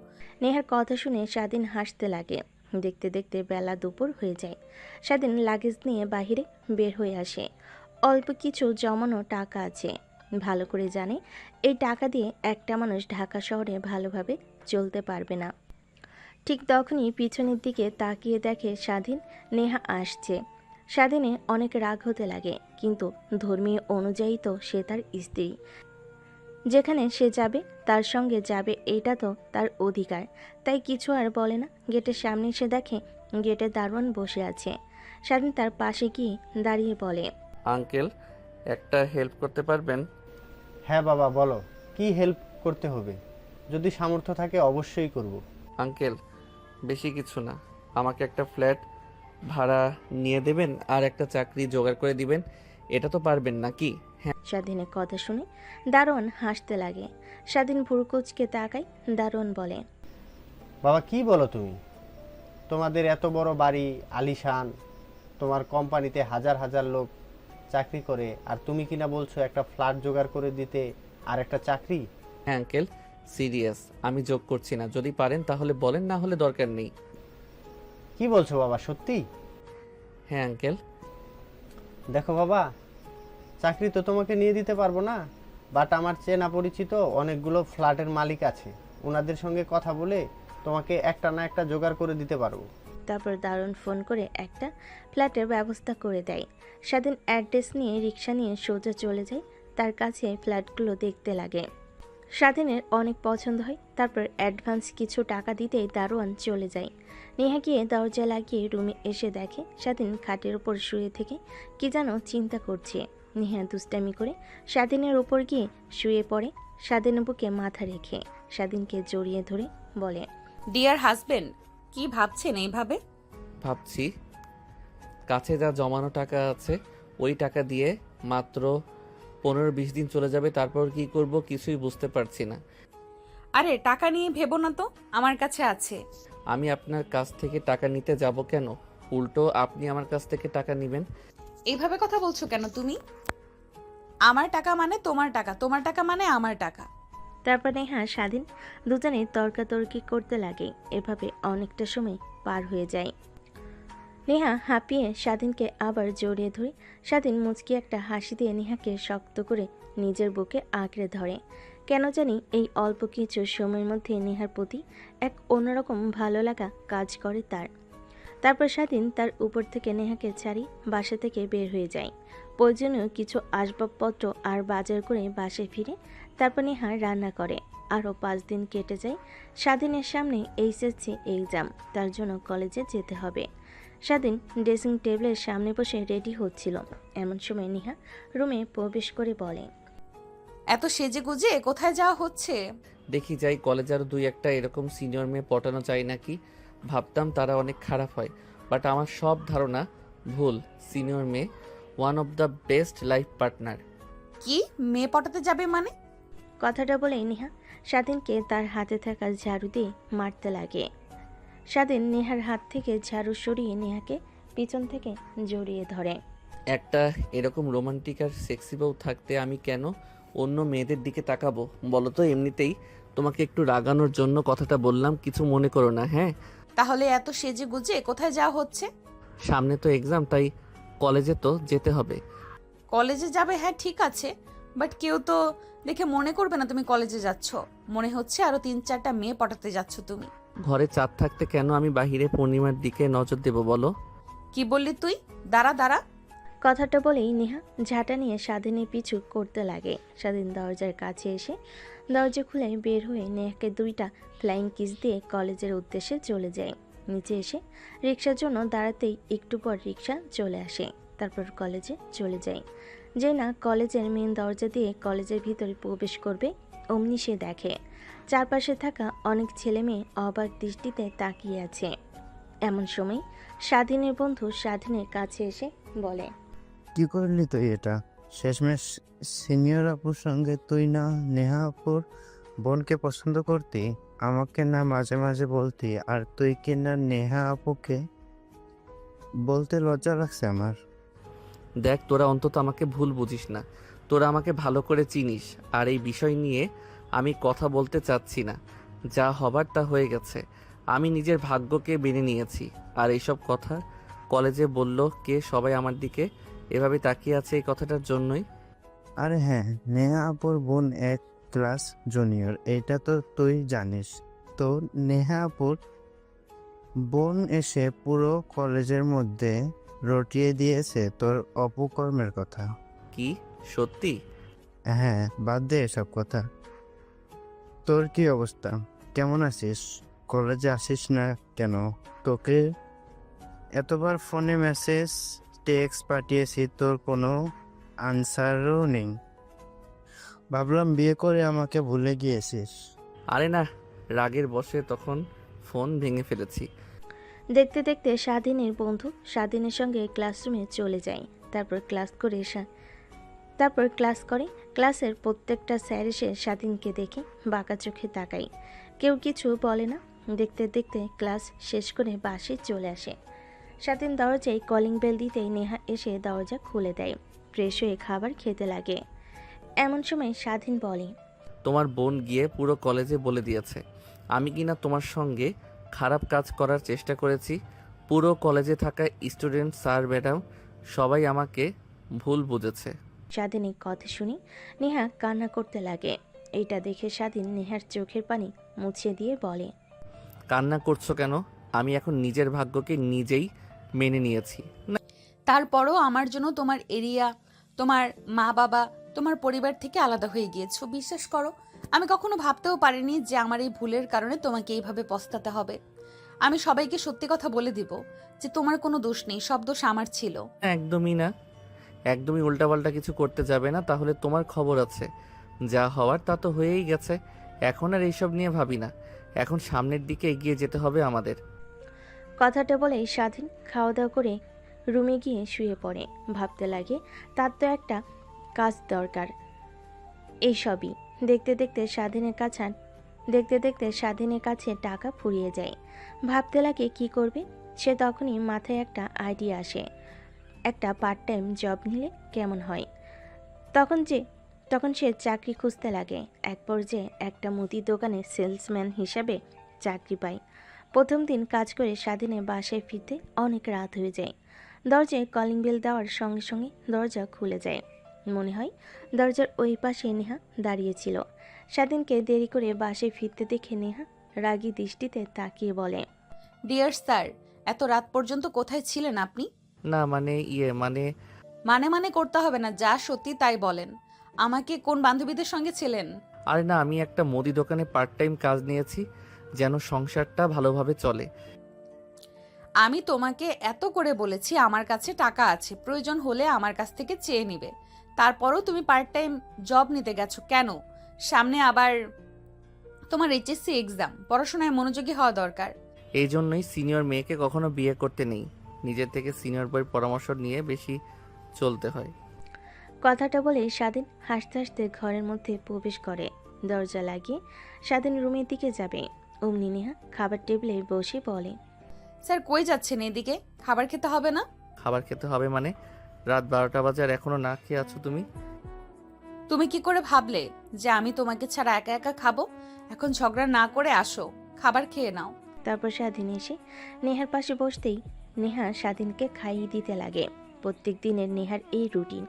নেহার কথা শুনে স্বাধীন হাসতে লাগে। দেখতে দেখতে বেলা দুপুর হয়ে যায়। স্বাধীন লাগেজ নিয়ে বাহিরে বের হয়ে আসে। অল্প কিছু জমানো টাকা আছে। ভালো করে জানে এই টাকা দিয়ে একটা মানুষ ঢাকা শহরে ভালোভাবে চলতে পারবে না। ঠিক তখনই পিছনের দিকে তাকিয়ে দেখে স্বাধীন নেহা আসছে। স্বাধীনে অনেক রাগ হতে লাগে, কিন্তু ধর্মীয় অনুযায়ী তো সে তার স্ত্রী। যেখানে সে যাবে তার সঙ্গে যাবে, এটা তো তার অধিকার। তাই কিছু আর বলে না। গেটের সামনে এসে দেখে গেটের দারোয়ান বসে আছে। স্বাধীন তার পাশে গিয়ে দাঁড়িয়ে বলে, আঙ্কেল একটা হেল্প করতে পারবেন? হ্যাঁ বাবা বলো, কি হেল্প করতে হবে? যদি সামর্থ্য থাকে অবশ্যই করব। আঙ্কেল বেশি কিছু না, আমাকে একটা ফ্ল্যাট ভাড়া নিয়ে দেবেন আর একটা চাকরি জোগাড় করে দিবেন। এটা তো পারবেন নাকি? হ্যাঁ। স্বাধীনের কথা শুনে দারোয়ান হাসতে লাগে। স্বাধীন ভুরকুচকে তাকায়। দারোয়ান বলে, বাবা কি বলো তুমি? তোমাদের এত বড় বাড়ি, আলিশান, তোমার কোম্পানিতে হাজার হাজার লোক চাকরি করে, আর তুমি কিনা বলছো একটা ফ্ল্যাট জোগাড় করে দিতে আর একটা চাকরি? হ্যাঁ আঙ্কেল, সিরিয়াস, আমি যোগ করছি না। যদি পারেন তাহলে বলেন, না হলে দরকার নেই। কি বলছো বাবা, সত্যি? হ্যাঁ আঙ্কেল। দেখো বাবা, চাকরি তো তোমাকে নিয়ে দিতে পারবো না, বাট আমার চেনা পরিচিত অনেকগুলো ফ্ল্যাটের মালিক আছে, ওনাদের সঙ্গে কথা বলে তোমাকে একটা না একটা জোগাড় করে দিতে পারবো। তারপর দারোয়ান ফোন করে একটা ফ্ল্যাটের ব্যবস্থা করে দেয়। স্বাধীন অ্যাড্রেস নিয়ে রিক্সা নিয়ে সোজা চলে যায়। তার কাছে ফ্ল্যাটগুলো দেখতে লাগে। স্বাধীনের অনেক পছন্দ হয়। তারপর অ্যাডভান্স কিছু টাকা দিতেই দারোয়ান চলে যায়। নেহা গিয়ে দরজা লাগিয়ে রুমে এসে দেখে স্বাধীন খাটের উপর শুয়ে থেকে কি যেন চিন্তা করছে। নেহা দুষ্টামি করে স্বাধীনের উপর গিয়ে শুয়ে পড়ে। স্বাধীনের বুকে মাথা রেখে স্বাধীনকে জড়িয়ে ধরে বলে, ডিয়ার হাজবেন্ড, কি ভাবছেন এইভাবে? ভাবছি কাছে যা জমানো টাকা আছে ওই টাকা দিয়ে মাত্র 15-20 দিন চলে যাবে, তারপর কি করব কিছুই বুঝতে পারছি না। আরে টাকা নিয়ে ভেবো না তো, আমার কাছে আছে। আমি আপনার কাছ থেকে টাকা নিতে যাব কেন? উল্টো আপনি আমার কাছ থেকে টাকা নেবেন। এইভাবে কথা বলছো কেন তুমি? আমার টাকা মানে তোমার টাকা, তোমার টাকা মানে আমার টাকা। তারপর নেহা স্বাধীন দুজনে তর্কাতর্কি করতে লাগে। এভাবে অনেকটা সময় পার হয়ে যায়। নেহা হাঁপিয়ে স্বাধীনকে আবার জড়িয়ে ধরে স্বাধীন মুচকি একটা হাসি দিয়ে নেহাকে শক্ত করে নিজের বুকে আঁকড়ে ধরে। কেন জানি এই অল্প কিছু সময়ের মধ্যে নেহার প্রতি এক অন্যরকম ভালো লাগা কাজ করে তার। তারপর স্বাধীন তার উপর থেকে নেহাকে ছাড়ি বাসা থেকে বের হয়ে যায়। প্রয়োজনীয় কিছু আসবাবপত্র আর বাজার করে বাসায় ফিরে তারপর নেহা রান্না করে। আরও 5 দিন কেটে যায়। স্বাধীনের সামনে এইচএসসি এক্সাম, তার জন্য কলেজে যেতে হবে। স্বাধীন ড্রেসিং টেবিলের সামনে বসে রেডি হচ্ছিল। এমন সময় নেহা রুমে প্রবেশ করে বলে, এত সেজে গুজে কোথায় যাওয়া হচ্ছে? দেখি যাই কলেজে আরও 2-1টা এরকম সিনিয়র মেয়ে পটানো চাই নাকি। ভাবতাম তারা অনেক খারাপ হয়, বাট আমার সব ধারণা ভুল। সিনিয়র মেয়ে one of the best life partner. কি মেয়ে পটাতে যাবে মানে? কথাটা বলেই নেহা স্বাধীনকে তার হাতে থাকা ঝাড়ু দিয়ে মারতে লাগে। স্বাধীন নেহার হাত থেকে ঝাড়ু সরিয়ে নেহাকে পিছন থেকে জড়িয়ে ধরে। একটা এরকম রোমান্টিক আর সেক্সি বউ থাকতে আমি কেন অন্য মেয়েদের দিকে তাকাবো বলো তো? এমনিতেই তোমাকে একটু রাগানোর জন্য কথাটা বললাম, কিছু মনে করো না। হ্যাঁ, তাহলে এত সেজে গুজে কোথায় যাওয়া হচ্ছে? সামনে তো এক্সাম, তাই কলেজে তো যেতে হবে। কলেজে যাবে, হ্যাঁ ঠিক আছে, বাট কেউ তো দেখে মনে করবে না তুমি কলেজে যাচ্ছ। মনে হচ্ছে আরো 3-4টা মেয়ে পটাতে যাচ্ছ তুমি। ঘরে চাঁদ থাকতে কেন আমি বাহিরে পূর্ণিমার দিকে নজর দেব বলো? কি বললি তুই? দাঁড়া দাঁড়া। কথাটা বলেই নেহা ঝাঁটা নিয়ে স্বাধীনের পিছু করতে লাগে। স্বাধীন দরজার কাছে এসে দরজা খুলে বের হয়ে নেহাকে 2টা ফ্লাইং কিস দিয়ে কলেজের উদ্দেশ্যে চলে যায়। নিচে এসে রিক্সার জন্য দাঁড়াতেই একটু পর রিক্সা চলে আসে। তারপর কলেজে চলে যায়। যে না কলেজের মেন দরজা দিয়ে কলেজের ভিতরে প্রবেশ করবে, অমনি সে দেখে চারপাশে থাকা অনেক ছেলে মেয়ে অবাক দৃষ্টিতে তাকিয়ে আছে। এমন সময় স্বাধীনের বন্ধু স্বাধীনের কাছে এসে বলে, কি করলি তুই এটা? শেষমেশ সিনিয়র আপুর সঙ্গে তুই না নেহা আপুর বোনকে পছন্দ করতি, আমাকে না মাঝে মাঝে বলতি, আর তুই কি না নেহা আপুকে বলতে লজ্জা লাগছে আমার। দেখ তোরা অন্তত আমাকে ভুল বুঝিস না, তোরা আমাকে ভালো করে চিনিস। আর এই বিষয় নিয়ে আমি কথা বলতে চাচ্ছি না, যা হবার তা হয়ে গেছে। আমি নিজের ভাগ্যকে মেনে নিয়েছি। আর এইসব কথা কলেজে বললো কে? সবাই আমার দিকে এভাবে তাকিয়ে আছে এই কথাটার জন্যই। আরে হ্যাঁ, নেহা আপুর বোন 1 ক্লাস জুনিয়র, এটা তো তুই জানিস। তো নেহা আপুর বোন এসে পুরো কলেজের মধ্যে রটিয়ে দিয়েছে তোর অপকর্মের কথা। কি সত্যি? হ্যাঁ, বাদ দে এসব কথা। তোর কি অবস্থা? কেমন আছিস? কলেজে আসিস না কেন? তোকে এতবার ফোনে মেসেজ টেক্সট পাঠিয়েছি, তোর কোনো আনসারও নেই। ভাবলাম বিয়ে করে আমাকে ভুলে গিয়েছিস। আরে না, রাগের বশে তখন ফোন ভেঙে ফেলেছি। দেখতে দেখতে স্বাধীনের বন্ধু স্বাধীনের সঙ্গে ক্লাসরুমে চলে যায়। তারপর ক্লাস করে ক্লাসের প্রত্যেকটা স্যার এসে স্বাধীনকে দেখে বাঁকা চোখে তাকায়। কেউ কিছু বলে না। দেখতে দেখতে ক্লাস শেষ করে বাসে চলে আসে। স্বাধীন দরজায় কলিং বেল দিতেই নেহা এসে দরজা খুলে দেয়। ফ্রেশ হয়ে খাবার খেতে লাগে। এমন সময় স্বাধীন বলে, তোমার বোন গিয়ে পুরো কলেজে বলে দিয়েছে আমি কিনা তোমার সঙ্গে খারাপ কাজ করার চেষ্টা করেছি। পুরো কলেজে থাকা স্টুডেন্ট, স্যার, ম্যাডাম সবাই আমাকে ভুল বুঝেছে। স্বাধীনের কথা শুনে নেহা কান্না করতে লাগে। এইটা দেখে স্বাধীন নেহার চোখের পানি মুছে দিয়ে বলে, কান্না করছো কেন? আমি এখন নিজের ভাগ্যকে নিজেই মেনে নিয়েছি। তারপরও আমার জন্য তোমার এরিয়া, তোমার মা বাবা, তোমার পরিবার থেকে আলাদা হয়ে গিয়েছো। বিশ্বাস করো, আমি কখনো ভাবতেও পারিনি যে আমার এই ভুলের কারণে তোমাকে এইভাবে পস্তাতে হবে। আমি সবাইকে সত্যি কথা বলে দিব যে তোমার কোনো দোষ নেই, সব দোষ আমার ছিল। একদমই না। একদমই উল্টাপাল্টা কিছু করতে যাবে না, তাহলে তোমার খবর আছে। যা হওয়ার তা তো হয়েই গেছে, এখন আর এইসব নিয়ে ভাবি না। এখন সামনের দিকে এগিয়ে যেতে হবে আমাদের। কথাটা বলেই স্বাধীন খাওয়া দাওয়া করে রুমে গিয়ে শুয়ে পড়ে। ভাবতে লাগে তার তো একটা কাজ দরকার। এইসবই দেখতে দেখতে স্বাধীনের কাছে টাকা ফুরিয়ে যায়। ভাবতে লাগে কি করবে সে। তখনই মাথায় একটা আইডিয়া আসে, একটা পার্ট টাইম জব নিলে কেমন হয়। তখন সে চাকরি খুঁজতে লাগে। এক পর্যায়ে একটা মুদি দোকানে সেলসম্যান হিসাবে চাকরি পায়। প্রথম দিন কাজ করে স্বাধীনের বাসায় ফিরতে অনেক রাত হয়ে যায়। দরজায় কলিং বেল দেওয়ার সঙ্গে সঙ্গে দরজা খুলে যায়। মনে হয় দরজার ওই পাশে নেহা দাঁড়িয়েছিল। স্বাধীনকে দেরি করে বাসায় ফিরতে দেখে নেহা রাগী দৃষ্টিতে তাকিয়ে বলে, ডিয়ার স্যার, এত রাত পর্যন্ত কোথায় ছিলেন আপনি? না মানে মানে করতে হবে না, যা সত্যি তাই বলেন। আমাকে কোন বান্ধবীদের সঙ্গে ছিলেন? আরে না, আমি একটা মুদি দোকানে পার্ট টাইম কাজ নিয়েছি, যেন সংসারটা ভালোভাবে চলে। আমি তোমাকে এত করে বলেছি আমার কাছে টাকা আছে, প্রয়োজন হলে আমার কাছ থেকে চেয়ে নিবে। তারপরও তুমি পার্ট টাইম জব নিতে গেছো কেন? সামনে আবার তোমার এইচএসসি এক্সাম, পড়াশোনায় মনোযোগী হওয়া দরকার। এই জন্যই সিনিয়র মেয়েকে কখনো বিয়ে করতে নেই, নিজের থেকে সিনিয়র বইয়ের পরামর্শ নিয়ে বেশি চলতে হয়। কথাটা বলে স্বাধীন হাসতে হাসতে ঘরের মধ্যে প্রবেশ করে। দরজা লাগিয়ে স্বাধীন রুমের দিকে যাবে, অমনি নেহা খাবার টেবিলে বসে বলে, স্যার কই যাচ্ছেন? এদিকে খাবার খেতে হবে না? খাবার খেতে হবে মানে? রাত 12টা বাজে আর এখনো না খেয়ে আছো তুমি? তুমি কি করে ভাবলে যে আমি তোমাকে ছাড়া একা একা খাবো? এখন ঝগড়া না করে আসো, খাবার খেয়ে নাও। তারপর স্বাধীন এসে নেহার পাশে বসতেই নেহা স্বাধীনকে খাইয়ে দিতে লাগে। প্রত্যেক দিনের নেহার এই রুটিন।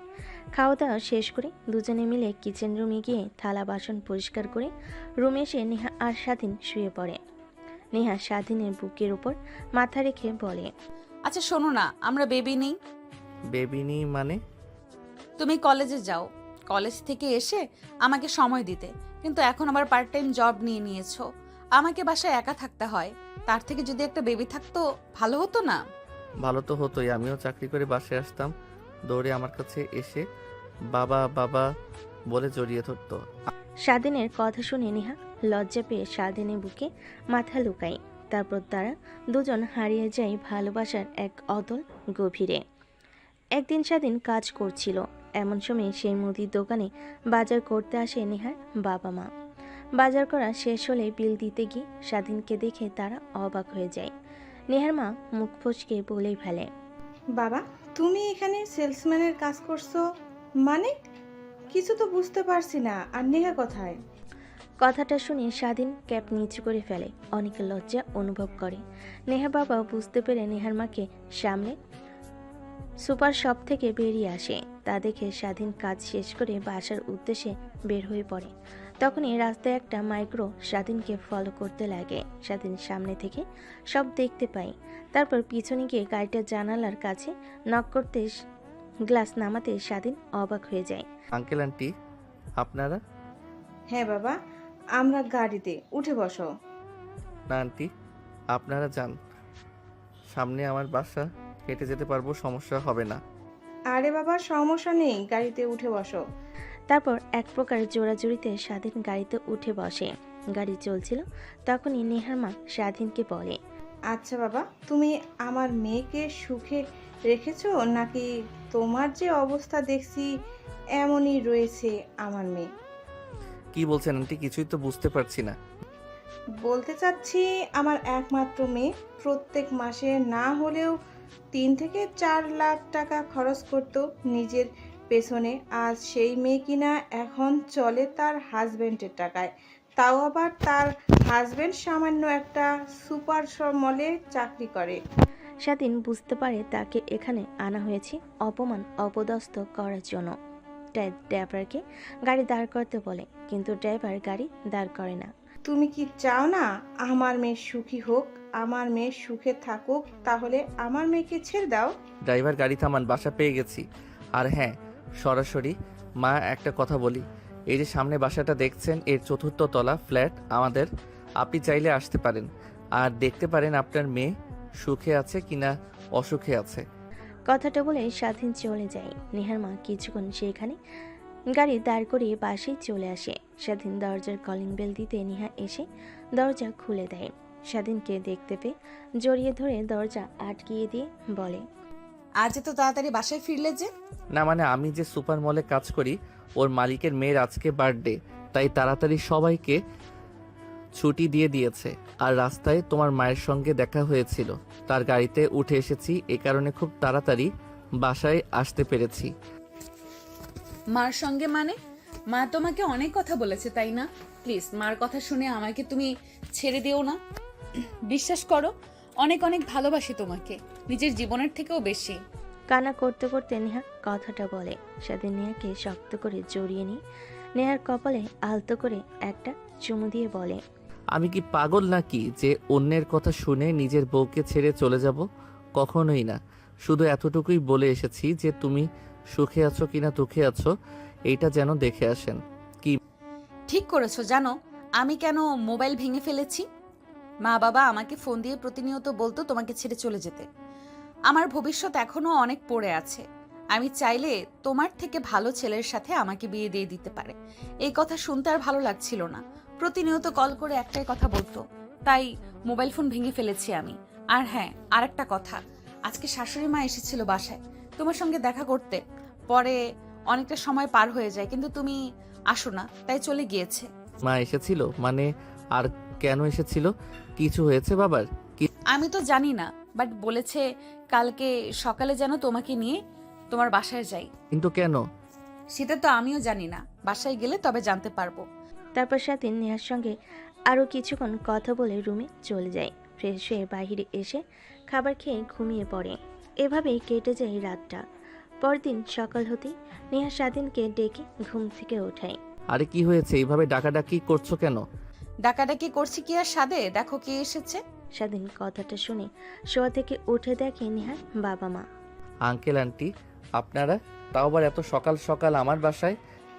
খাওয়া দাওয়া শেষ করে দুজনে মিলে কিচেন রুমে গিয়ে থালা বাসন পরিষ্কার করে রুমে এসে নেহা আর স্বাধীন শুয়ে পড়ে। নেহা স্বাধীনের বুকের উপর মাথা রেখে বলে, আচ্ছা শোনো না, আমরা বেবি নেই? বেবি নেই মানে? তুমি কলেজে যাও, কলেজ থেকে এসে আমাকে সময় দিতে, কিন্তু এখন আবার পার্ট টাইম জব নিয়ে নিয়েছো। আমাকে বাসায় একা থাকতে হয়, তার থেকে যদি একটা বেবি থাকতো ভালো হতো না? ভালো তো হতোই, আমিও চাকরি করে বাসায় আসতাম, দৌড়ে আমার কাছে এসে বাবা বাবা বলে জড়িয়ে ধরতো। স্বাধীনের কথা শুনে নেহা লজ্জা পেয়ে স্বাধীনের বুকে মাথা লুকায়। তারপর তারা দুজন হারিয়ে যায় ভালোবাসার এক অতল গভীরে। একদিন স্বাধীন কাজ করছিল, এমন সময় সেই মুদির দোকানে বাজার করতে আসে নেহার বাবা মা। বাজার করা শেষ হলে বিল দিতে গিয়ে স্বাধীনকে দেখে তারা অবাক হয়ে যায়। নেহার মা মুখ ফসকে বলেই ফেলে, বাবা, তুমি এখানে সেলসম্যানের কাজ করছো মানে? কিছু তো বুঝতে পারছি না। আর নেহা কোথায়? কথাটা শুনে স্বাধীন ক্যাপ নিচু করে ফেলে, অনেক লজ্জা অনুভব করে। নেহা বাবা বুঝতে পেরে নেহার মাকে সামনে সুপার শপ থেকে বেরিয়ে আসে। তা দেখে স্বাধীন কাজ শেষ করে বাসার উদ্দেশ্যে বের হয়ে পড়ে। তখনই রাস্তায় একটা মাইক্রো স্বাধীনকে ফলো করতে লাগে। স্বাধীন সামনে থেকে সব দেখতে পায়। তারপর পিছনে গিয়ে গাড়িটার জানালার কাছে নক করতে গ্লাস নামাতে স্বাধীন অবাক হয়ে যায়। আঙ্কেল আন্টি আপনারা? হ্যাঁ বাবা, আমরা গাড়িতে, উঠে বসো। না আন্টি, আপনারা যান, সামনে আমার বাসা, হেঁটে যেতে পারবো, সমস্যা হবে না। আরে বাবা, সমস্যা নেই, গাড়িতে উঠে বসো। তারপর এক প্রকার জোড়াজুড়িতে স্বাধীন গাড়িতে উঠে বসে। গাড়ি চলছিল, তখনই নেহার মা স্বাধীনকে বলে, আচ্ছা বাবা, তুমি আমার মেয়েকে সুখে রেখেছো নাকি তোমার যে অবস্থা দেখছি এমনই রয়েছে আমার মেয়ে? কি বলছেন আন্টি, কিছুই তো বুঝতে পারছি না। বলতে চাচ্ছি আমার একমাত্র মেয়ে প্রত্যেক মাসে না হলেও 3 থেকে 4 লাখ টাকা খরচ করতো নিজের পেছনে। আজ সেই মেয়ে কিনা এখন চলে তার হাজবেন্ডের টাকায়, তাও আবার তার হাজবেন্ড সামান্য একটা সুপার মলে চাকরি করে। স্বাধীন বুঝতে পারে তাকে এখানে আনা হয়েছে অপমান অপদস্থ করার জন্য। ড্রাইভারকে গাড়ি দাঁড় করতে বলে, কিন্তু ড্রাইভার গাড়ি দাঁড় করে না। তুমি কি চাও না আমার মেয়ে সুখী হোক, আমার মেয়ে সুখে থাকুক? তাহলে আমার মেয়েকে ছেড়ে দাও। ড্রাইভার গাড়ি থামান, বাসা পেয়ে গেছি। আর হ্যাঁ, সরাসরি মা একটা কথা বলি, এই যে সামনে বাসাটা দেখছেন, এর 4র্থ তলা ফ্ল্যাট আমাদের। আপনি চাইলে আসতে পারেন আর দেখতে পারেন আপনার মেয়ে সুখে আছে কিনা অসুখে আছে। কথাটা বলে স্বাধীন চলে যায়। নেহার মা কিছুক্ষণ সেখানে গাড়ি দাঁড় করিয়ে বাসে চলে আসে। স্বাধীন দরজার কলিং বেল দিতে নেহা এসে দরজা খুলে দেয়। স্বাধীনকে দেখতে পেয়ে জড়িয়ে ধরে দরজা আটকিয়ে দিয়ে বলে, আজ এত তাড়াতাড়ি বাসায় ফিরলে যে? না মানে আমি যে সুপার মলে কাজ করি, ওর মালিকের মেয়ের আজকে বার্থডে, তাই তাড়াতাড়ি সবাইকে ছুটি দিয়ে দিয়েছে। আর রাস্তায় তোমার মায়ের সঙ্গে দেখা হয়েছিল, তার গাড়িতে উঠে এসেছি, এ কারণে খুব তাড়াতাড়ি বাসায় আসতে পেরেছি। মার সঙ্গে মানে? মা তোমাকে অনেক কথা বলেছে তাই না? প্লিজ মার কথা শুনে আমাকে তুমি ছেড়ে দিও না। বিশ্বাস করো, অনেক অনেক ভালোবাসি তোমাকে, নিজের জীবনের থেকেও বেশি। কান্না করতে করতে নেহা কথাটা বলে। স্বাধীন নেহাকে শক্ত করে জড়িয়ে নিয়ে নেহার কপালে আলতো করে একটা চুমু দিয়ে বলে, আমি কি পাগল নাকি যে অন্যের কথা শুনে নিজের বউকে ছেড়ে চলে যাব? কখনোই না। শুধু এতটুকুই বলে এসেছি যে তুমি সুখে আছো কিনা দুঃখে আছো, এইটা যেন দেখে আসেন। ঠিক করেছো। জানো আমি কেন মোবাইল ভেঙে ফেলেছি? মা বাবা আমাকে ফোন দিয়ে প্রতিনিয়ত বলতো তোমাকে ছেড়ে চলে যেতে। আমার ভবিষ্যৎ এখনো অনেক পড়ে আছে। আমি চাইলে তোমার থেকে ভালো ছেলের সাথে আমাকে বিয়ে দিয়ে দিতে পারে। এই কথা শুনতে আর ভালো লাগছিল না। প্রতিনিয়ত কল করে একটাই কথা বলতো, তাই মোবাইল ফোন ভেঙে ফেলেছি আমি। আর হ্যাঁ, আরেকটা কথা, আজকে শাশুড়ি মা এসেছিল বাসায় তোমার সঙ্গে দেখা করতে। পরে অনেকটা সময় পার হয়ে যায়, কিন্তু তুমি আসো না, তাই চলে গিয়েছে। মা এসেছিল মানে? আর কেন এসেছিল? কিছু হয়েছে বাবার? আমি তো জানি না, বাট বলেছে কালকে সকালে যেন তোমাকে নিয়ে তোমার বাসায় যাই। কিন্তু কেন? সেটা তো আমিও জানি না, বাসায় গেলে তবে জানতে পারবো। তারপর স্বাধীন নেহার সঙ্গে আরও কিছুক্ষণ কথা বলে রুমে চলে যায়। ফ্রেশ হয়ে বাইরে এসে খাবার খেয়ে ঘুমিয়ে পড়ে। এভাবেই কেটে যায় রাতটা। পরদিন সকাল হতেই নেহা স্বাধীনকে ডেকে ঘুম থেকে ওঠায়। আরে কি হয়েছে? এইভাবে ডাকাডাকি করছো কেন? ডাকাডাকি করছি কি আর সাদে? দেখো কে এসেছে। স্বাধীন কথাটা শুনে শোয়া থেকে উঠে দেখে নেহার বাবা মা। আঙ্কেল আন্টি আপনারা, তাও আবার এত সকাল সকাল আমার বাসায়?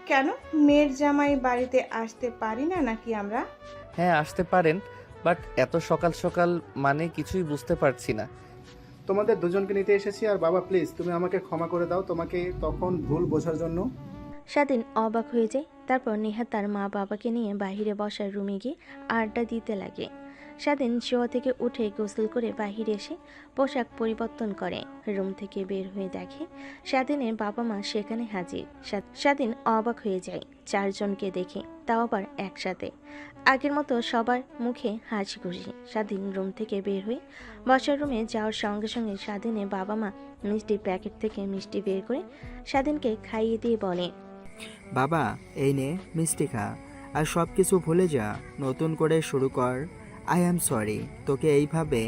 কেন, মেয়ের জামাই বাড়িতে আসতে পারি না নাকি আমরা? হ্যাঁ আসতে পারেন, বাট এত সকাল সকাল মানে কিছুই বুঝতে পারছি না। তোমাদের দুজনকে নিতে এসেছি। আর বাবা প্লিজ তুমি আমাকে ক্ষমা করে দাও তোমাকে তখন ভুল বোঝার জন্য। স্বাধীন অবাক হয়ে যায়। তারপর নেহা তার মা বাবাকে নিয়ে বাইরে বসার রুমে গিয়ে আড্ডা দিতে লাগে। স্বাধীন শোয়া থেকে উঠে গোসল করে বাহিরে এসে পোশাক পরিবর্তন করে। রুম থেকে বের হয়ে দেখে স্বাধীনের বাবা মা সেখানে হাজির। স্বাধীন অবাক হয়ে যায় চারজনকে দেখে, তাও আবার একসাথে। আগের মতো সবার মুখে হাসি খুশি। স্বাধীন রুম থেকে বের হয়ে বসার রুমে যাওয়ার সঙ্গে সঙ্গে স্বাধীনের বাবা মা মিষ্টির প্যাকেট থেকে মিষ্টি বের করে স্বাধীনকে খাইয়ে দিয়ে বলে, বাবা এই নে মিষ্টি খা, আর সব কিছু ভুলে যা, নতুন করে শুরু কর। আই অ্যাম সরি তোকে এইভাবে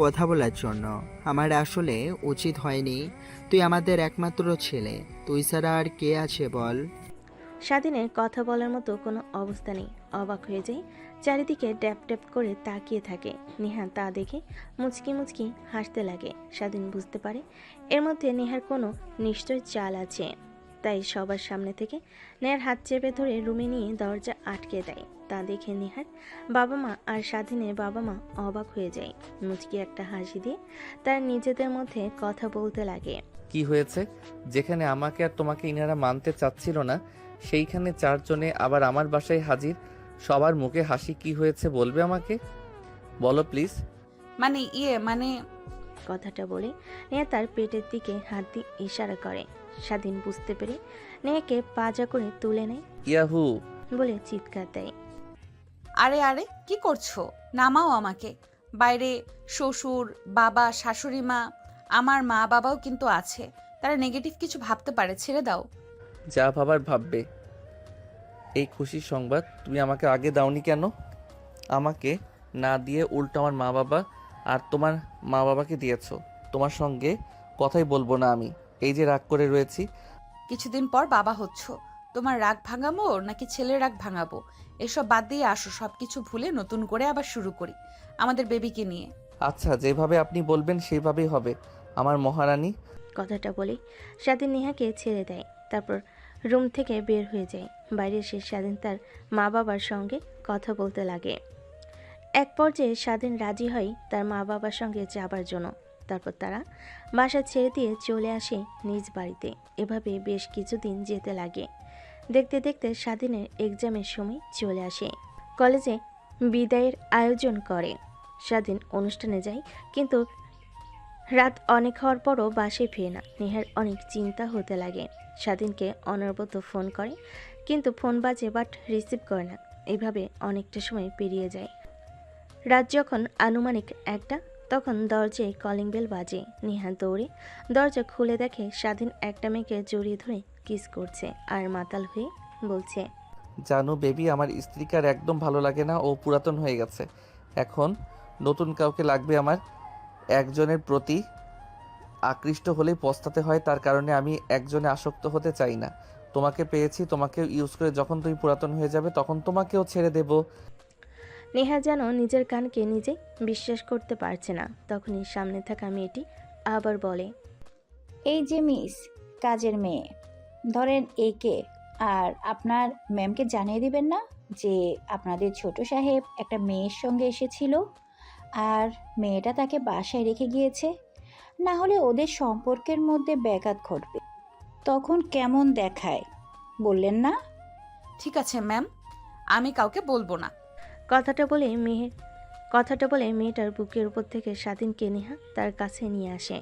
কথা বলার জন্য। আমার আসলে উচিত হয়নি। তুই আমাদের একমাত্র ছেলে, তুই ছাড়া আর কে আছে বল? স্বাধীনের কথা বলার মতো কোনো অবস্থা নেই। অবাক হয়ে যায়, চারিদিকে ড্যাপ ড্যাপ করে তাকিয়ে থাকে। নেহা তা দেখে মুচকি মুচকি হাসতে লাগে। স্বাধীন বুঝতে পারে এর মধ্যে নেহার কোনো নিশ্চয় চাল আছে, তাই সবার সামনে থেকে নেহার হাত চেপে ধরে রুমে নিয়ে দরজা আটকে দেয়। তা দেখে নেহার বাবা মা আর স্বাধীনের বাবা মা অবাক হয়ে যায়। মুচকি একটা হাসি দিয়ে তার নিজেদের মধ্যে কথা বলতে লাগে। কি হয়েছে? যেখানে আমাকে আর তোমাকে ইনারা মানতে চাচ্ছিল না, সেইখানে চারজনে আবার আমার বাসায় হাজির। সবার মুখে হাসি, কি হয়েছে বলবে আমাকে? বলো প্লিজ। মানে কথাটা বলে নেহা তার পেটের দিকে হাত দিয়ে ইশারা করে। স্বাধীন বুঝতে পেরে নেহাকে পাজা করে তুলে নেয় ইয়াহু বলে চিৎকার দেয়। আরে আরে কি করছো? নামাও আমাকে। বাইরে শ্বশুর, বাবা, শাশুড়ি মা, আমার মা বাবাও কিন্তু আছে, তারা নেগেটিভ কিছু ভাবতে পারে, ছেড়ে দাও। যা ভাবার ভাববে। এই খুশির সংবাদ তুমি আমাকে আগে দাওনি কেন? আমাকে না দিয়ে উল্টো আমার মা বাবা আর তোমার মা বাবাকে দিয়েছো। তোমার সঙ্গে কথাই বলবো না আমি, এই যে রাগ করে রয়েছি। কিছুদিন পর বাবা হচ্ছ, তোমার রাগ ভাঙাবো নাকি ছেলের রাগ ভাঙাবো? এসব বাদ দিয়ে আসো, সবকিছু ভুলে নতুন করে আবার শুরু করি আমাদের বেবিকে নিয়ে। আচ্ছা যেভাবে আপনি বলবেন সেভাবেই হবে আমার মহারানী। কথাটা বলে স্বাধীন নেহাকে ছেড়ে দেয়। তারপর রুম থেকে বের হয়ে যায়। বাইরে এসে স্বাধীন তার মা বাবার সঙ্গে কথা বলতে লাগে। এক পর্যায়ে স্বাধীন রাজি হয় তার মা বাবার সঙ্গে যাবার জন্য। তারপর তারা বাসা ছেড়ে দিয়ে চলে আসে নিজ বাড়িতে। এভাবে বেশ কিছুদিন যেতে লাগে। দেখতে দেখতে স্বাধীনের এক্সামের সময় চলে আসে। কলেজে বিদায়ের আয়োজন করে। স্বাধীন অনুষ্ঠানে যায়, কিন্তু রাত অনেক হওয়ার পরও বাসায় ফিরে না। নেহার অনেক চিন্তা হতে লাগে। স্বাধীনকে অনবরত ফোন করে, কিন্তু ফোন বাজে বাট রিসিভ করে না। এইভাবে অনেকটা সময় পেরিয়ে যায়। রাত যখন আনুমানিক 1টা, তখন দরজায় কলিং বেল বাজে। নেহা দৌড়ে দরজা খুলে দেখে স্বাধীন একটা মেয়েকে জড়িয়ে ধরে কিস করছে আর মাতাল হয়ে বলছে, জানো বেবি, আমার স্ত্রীকে আর একদম ভালো লাগে না, ও পুরাতন হয়ে গেছে। এখন নতুন কাউকে লাগবে আমার। একজনের প্রতি আকৃষ্ট হলেই পস্তাতে হয়, তার কারণে আমি একজনে আসক্ত হতে চাই না। তোমাকে পেয়েছি, তোমাকে ইউজ করে যখন তুমি পুরাতন হয়ে যাবে তখন তোমাকেও ছেড়ে দেব। নেহা যেন নিজের কানকে নিজে বিশ্বাস করতে পারছে না। তখনই সামনে থাকা মেয়েটি আবার বলে, এই যে মিস, কাজের মেয়ে, ধরেন একে, আর আপনার ম্যামকে জানিয়ে দিবেন না যে আপনাদের ছোট সাহেব একটা মেয়ের সঙ্গে এসেছিল আর মেয়েটা তাকে বাসায় রেখে গিয়েছে। না হলে ওদের সম্পর্কের মধ্যে ব্যাঘাত ঘটবে, তখন কেমন দেখায়, বললেন না? ঠিক আছে ম্যাম, আমি কাউকে বলবো না। কথাটা বলে মেয়েটার বুকের উপর থেকে স্বাধীনকে নেহা তার কাছে নিয়ে আসে।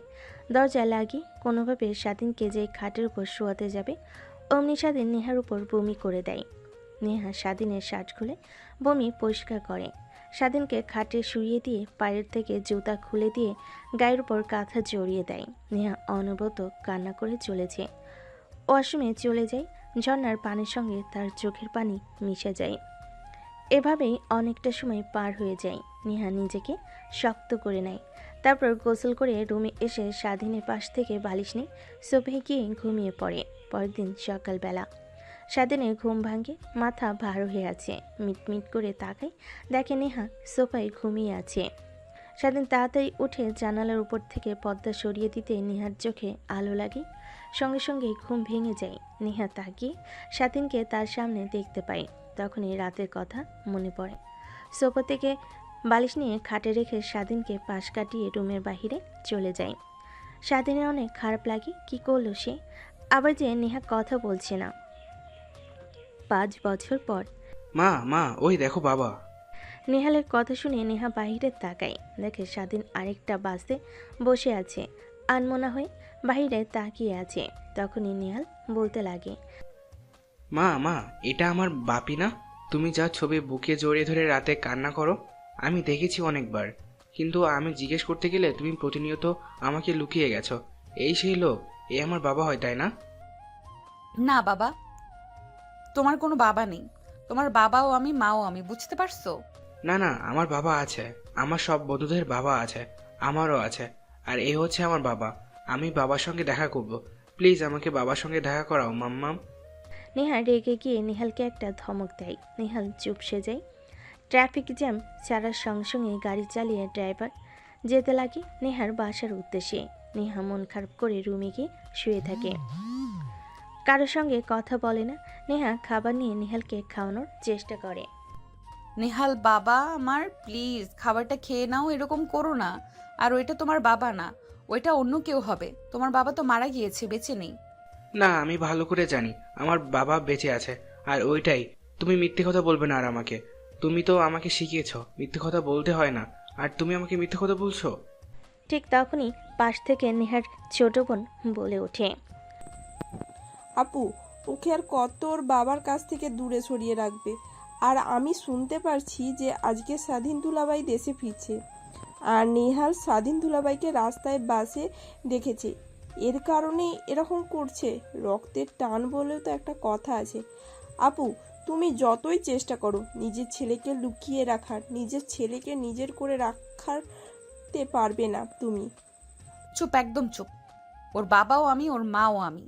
দরজা লাগিয়ে কোনোভাবে স্বাধীনকে যে খাটের উপর শোয়াতে যাবে, অমনি স্বাধীন নেহার উপর বমি করে দেয়। নেহা স্বাধীনের শার্ট খুলে বমি পরিষ্কার করে। স্বাধীনকে খাটে শুইয়ে দিয়ে পায়ের থেকে জুতা খুলে দিয়ে গায়ের উপর কাঁথা জড়িয়ে দেয়। নেহা অনবরত কান্না করে চলেছে। ওয়াশরুমে চলে যায়। ঝর্ণার পানির সঙ্গে তার চোখের পানি মিশে যায়। এভাবেই অনেকটা সময় পার হয়ে যায়। নেহা নিজেকে শক্ত করে নেয়। তারপর গোসল করে রুমে এসে স্বাধীনের পাশ থেকে বালিশ নিয়ে সোফায় গিয়ে ঘুমিয়ে পড়ে। পরের দিন সকালবেলা স্বাধীনের ঘুম ভাঙে, মাথা ভার হয়ে আছে। মিটমিট করে তাকায়, দেখে নেহা সোফায় ঘুমিয়ে আছে। স্বাধীন তাড়াতাড়ি উঠে জানালার উপর থেকে পর্দা সরিয়ে দিতে নেহার চোখে আলো লাগে। সঙ্গে সঙ্গে ঘুম ভেঙে যায়। নেহা তাকিয়ে স্বাধীনকে তার সামনে দেখতে পায়। তখনই রাতের কথা মনে পড়ে। সোফা থেকে বালিশ নিয়ে খাটে রেখে স্বাধীনকে পাশ কাটিয়ে রুমের বাহিরে চলে যায়। স্বাধীনের অনেক খারাপ লাগে। কি করলো সে? আবার যে নেহা কথা বলছে না। 5 বছর পর মা মা ওই দেখো বাবা। নেহালের কথা শুনে নেহা বাহিরে তাকায়, দেখে স্বাধীন আরেকটা বাসে বসে আছে, আনমনা হয়ে বাহিরে তাকিয়ে আছে। তখনই নেহাল বলতে লাগে, মা মা এটা আমার বাপি না? তুমি যা ছবি বুকে জড়িয়ে ধরে রাতে কান্না করো, আমি দেখেছি অনেকবার, কিন্তু আমি জিজ্ঞেস করতে গেলে তুমি প্রতিনিয়ত আমাকে লুকিয়ে গেছো। এই সেই লোক, এ আমার বাবা হয়, তাই না? না বাবা, তোমার কোনো বাবা নেই। তোমার বাবাও আমি, মাও আমি, বুঝতে পারছো? না না, আমার বাবা আছে, আমার সব বন্ধুদের বাবা আছে, আমারও আছে, আর এ হচ্ছে আমার বাবা। আমি বাবার সঙ্গে দেখা করব, প্লিজ আমাকে বাবার সঙ্গে দেখা করাও মাম্মাম। নেহা রেগে গিয়ে নেহালকে একটা ধমক দেয়। নেহাল চুপসে যায়। ট্রাফিক জ্যাম ছাড়ার সঙ্গে সঙ্গে গাড়ি চালিয়ে ড্রাইভার যেতে লাগে নেহার বাসার উদ্দেশ্যে। নেহা মন খারাপ করে রুমে গিয়ে শুয়ে থাকে, কারোর সঙ্গে কথা বলে না। নেহা খাবার নিয়ে নেহালকে খাওয়ানোর চেষ্টা করে। নেহাল বাবা আমার, প্লিজ খাবারটা খেয়ে নাও, এরকম করো না। আর ওইটা তোমার বাবা না, ওইটা অন্য কেউ হবে। তোমার বাবা তো মারা গিয়েছে, বেঁচে নেই। না, আমি ভালো করে জানি আমার বাবা বেঁচে আছে, আর ওইটাই। তুমি মিথ্যে কথা বলবে না আর আমাকে। তুমি তো আমাকে শিখিয়েছো মিথ্যে কথা বলতে হয় না, আর তুমি আমাকে মিথ্যে কথা বলছো। ঠিক তখনই পাশ থেকে নেহার ছোট বোন বলে ওঠে, আপু, ওকে আর কত ওর বাবার কাছ থেকে দূরে সরিয়ে রাখবে? আর আমি শুনতে পারছি যে আজকে স্বাধীন দুলাভাই দেশে ফিরছে, আর নেহাল স্বাধীন দুলাভাইকে রাস্তায় বাসে দেখেছে, এর কারণে এরকম করছে। রক্তের টান বলেও তো একটা কথা আছে। আপু, তুমি যতই চেষ্টা করো নিজের ছেলেকে লুকিয়ে রাখার, নিজের ছেলেকে নিজের করে রাখতে পারবে না তুমি। চুপ, একদম চুপ। ওর বাবাও আমি, ওর মাও আমি।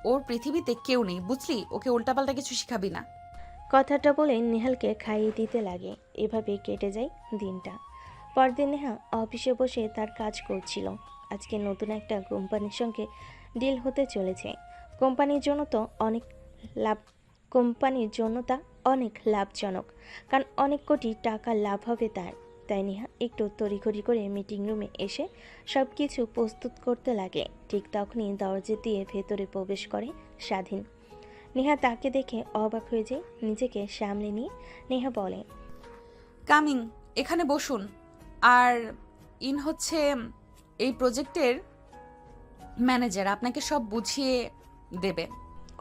ওর পৃথিবীতে কেউ নেই, বুঝলি? ওকে উল্টাপাল্টা কিছু শিখাবি না। কথাটা বলে নেহালকে খাইয়ে দিতে লাগে। এভাবে কেটে যায় দিনটা। পরদিন নেহা অফিসে বসে তার কাজ করছিল। আজকে নতুন একটা কোম্পানির সঙ্গে ডিল হতে চলেছে। কোম্পানির জন্য তা অনেক লাভজনক, কারণ অনেক কোটি টাকা লাভ হবে তার। তাই নেহা একটু তড়িঘড়ি করে মিটিং রুমে এসে সব কিছু প্রস্তুত করতে লাগে। ঠিক তখনই দরজা দিয়ে ভেতরে প্রবেশ করে স্বাধীন। নেহা তাকে দেখে অবাক হয়ে যায়। নিজেকে সামলে নিয়ে নেহা বলে, কামিং, এখানে বসুন। আর হচ্ছে এই প্রজেক্টের ম্যানেজার, আপনাকে সব বুঝিয়ে দেবে।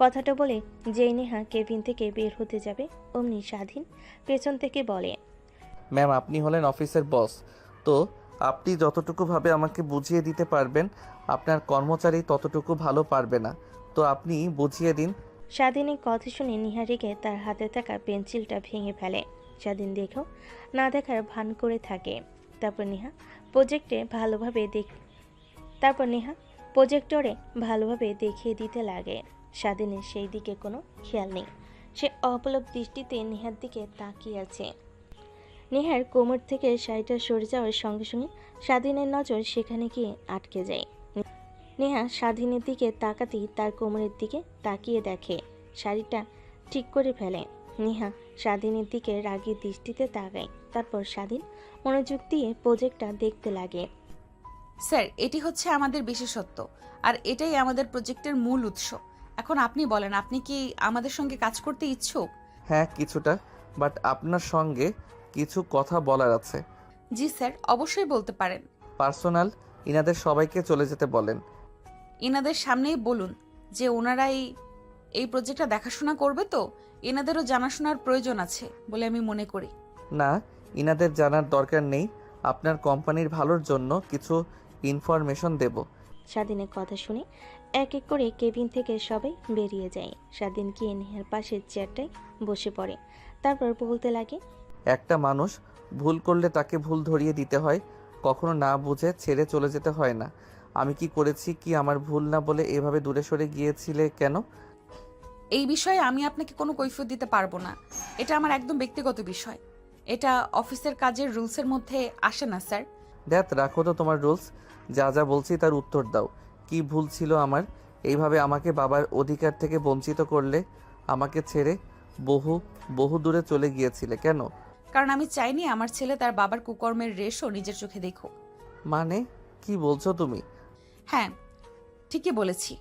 কথাটা বলে যেই নেহা কেবিন থেকে বের হতে যাবে অমনি স্বাধীন পেছন থেকে বলে, ম্যাম আপনি হলেন অফিসের বস, তো আপনি যতটুকুভাবে আমাকে বুঝিয়ে দিতে পারবেন আপনার কর্মচারী ততটুকু ভালো পারবে না, তো আপনি বুঝিয়ে দিন। স্বাধীনের কথা শুনে নেহা রেগে তার হাতে থাকা পেন্সিলটা ভেঙে ফেলে। স্বাধীন দেখেও না দেখার ভান করে থাকে। তারপর নেহা প্রজেক্টরে ভালোভাবে দেখিয়ে দিতে লাগে। স্বাধীনের সেই দিকে কোনো খেয়াল নেই। সে অপলক দৃষ্টিতে নেহার দিকে তাকিয়ে আছে। নেহার কোমর থেকে শাড়িটা সরে যাওয়ার সঙ্গে সঙ্গে স্বাধীনের নজর সেখানে গিয়ে আটকে যায়। নেহা স্বাধীনের দিকে তাকাতেই তার কোমরের দিকে তাকিয়ে দেখে শাড়িটা ঠিক করে ফেলে। নেহা স্বাধীনের দিকে রাগী দৃষ্টিতে তাকায়। তারপর স্বাধীন মনোযোগ দিয়ে প্রজেক্টটা দেখতে লাগে। স্যার, এটি হচ্ছে আমাদের বিশেষত্ব, আর এটাই আমাদের প্রজেক্টের মূল উৎস। এখন আপনি বলেন, আপনি কি আমাদের সঙ্গে কাজ করতে ইচ্ছুক? হ্যাঁ কিছুটা, বাট আপনার সঙ্গে কিছু কথা বলার আছে। জি স্যার, অবশ্যই বলতে পারেন। পার্সোনাল, ইনাদের সবাইকে চলে যেতে বলেন। এনাদের সামনেই বলুন যে ওনারাই এই প্রজেক্টটা দেখাশোনা করবে, তো এনাদেরও জানাশোনার প্রয়োজন আছে বলে আমি মনে করি। না, ইনাদের জানার দরকার নেই, আপনার কোম্পানির ভালোর জন্য কিছু ইনফরমেশন দেব। স্বাধীনের কথা শুনে এক এক করে কেবিন থেকে সবাই বেরিয়ে যায়। স্বাধীন গিয়ে নেহার পাশের চেয়ারটায় বসে পড়ে। তারপর বলতে লাগে, একটা মানুষ ভুল করলে তাকে ভুল ধরিয়ে দিতে হয়, কখনো না বুঝে ছেড়ে চলে যেতে হয় না। আমি কি করেছি কি আমার ভুল না বলে এভাবে দূরে সরে গিয়েছিলে কেন? এই বিষয়ে আমি আপনাকে কোনো কৈফিয়ত দিতে পারবো না। এটা আমার একদম ব্যক্তিগত বিষয়। এটা অফিসের কাজের রুলসের মধ্যে আসে না স্যার। দেখ, রাখো তো তোমার রুলস, যা যা বলছি তার উত্তর দাও। কি ভুল ছিল আমার? এইভাবে আমাকে বাবার অধিকার থেকে বঞ্চিত করলে, আমাকে ছেড়ে বহু বহু দূরে চলে গিয়েছিলে কেন? কারণ আমি চাইনি আমার ছেলে তার বাবার কুকর্মের রেশও নিজের চোখে দেখুক। মানে কি বলছো তুমি? হ্যাঁ, ঠিকই বলেছি।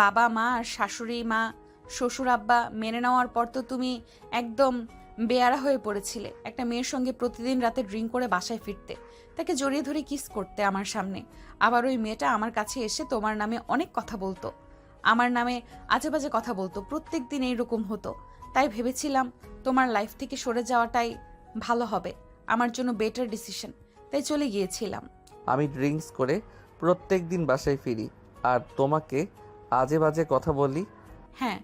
বাবা মা আর শাশুড়ি মা, শ্বশুর আব্বা মেনে নেওয়ার পর তো তুমি একদম বেয়ারা হয়ে পড়েছিলে। একটা মেয়ের সঙ্গে প্রতিদিন রাতে ড্রিঙ্ক করে বাসায় ফিরতে, তাকে জড়িয়ে ধরে কিস করতে আমার সামনে। আবার ওই মেয়েটা আমার কাছে এসে তোমার নামে অনেক কথা বলতো, আমার নামে আজে বাজে কথা বলতো। প্রত্যেক দিন এইরকম হতো। তাই ভেবেছিলাম তোমার লাইফ থেকে সরে যাওয়াটাই ভালো হবে, আমার জন্য বেটার ডিসিশন। তাই চলে গিয়েছিলাম। আমি ড্রিঙ্কস করে প্রত্যেক দিন বাসায় ফিরি আর তোমাকে আজে বাজে কথা বলি? হ্যাঁ।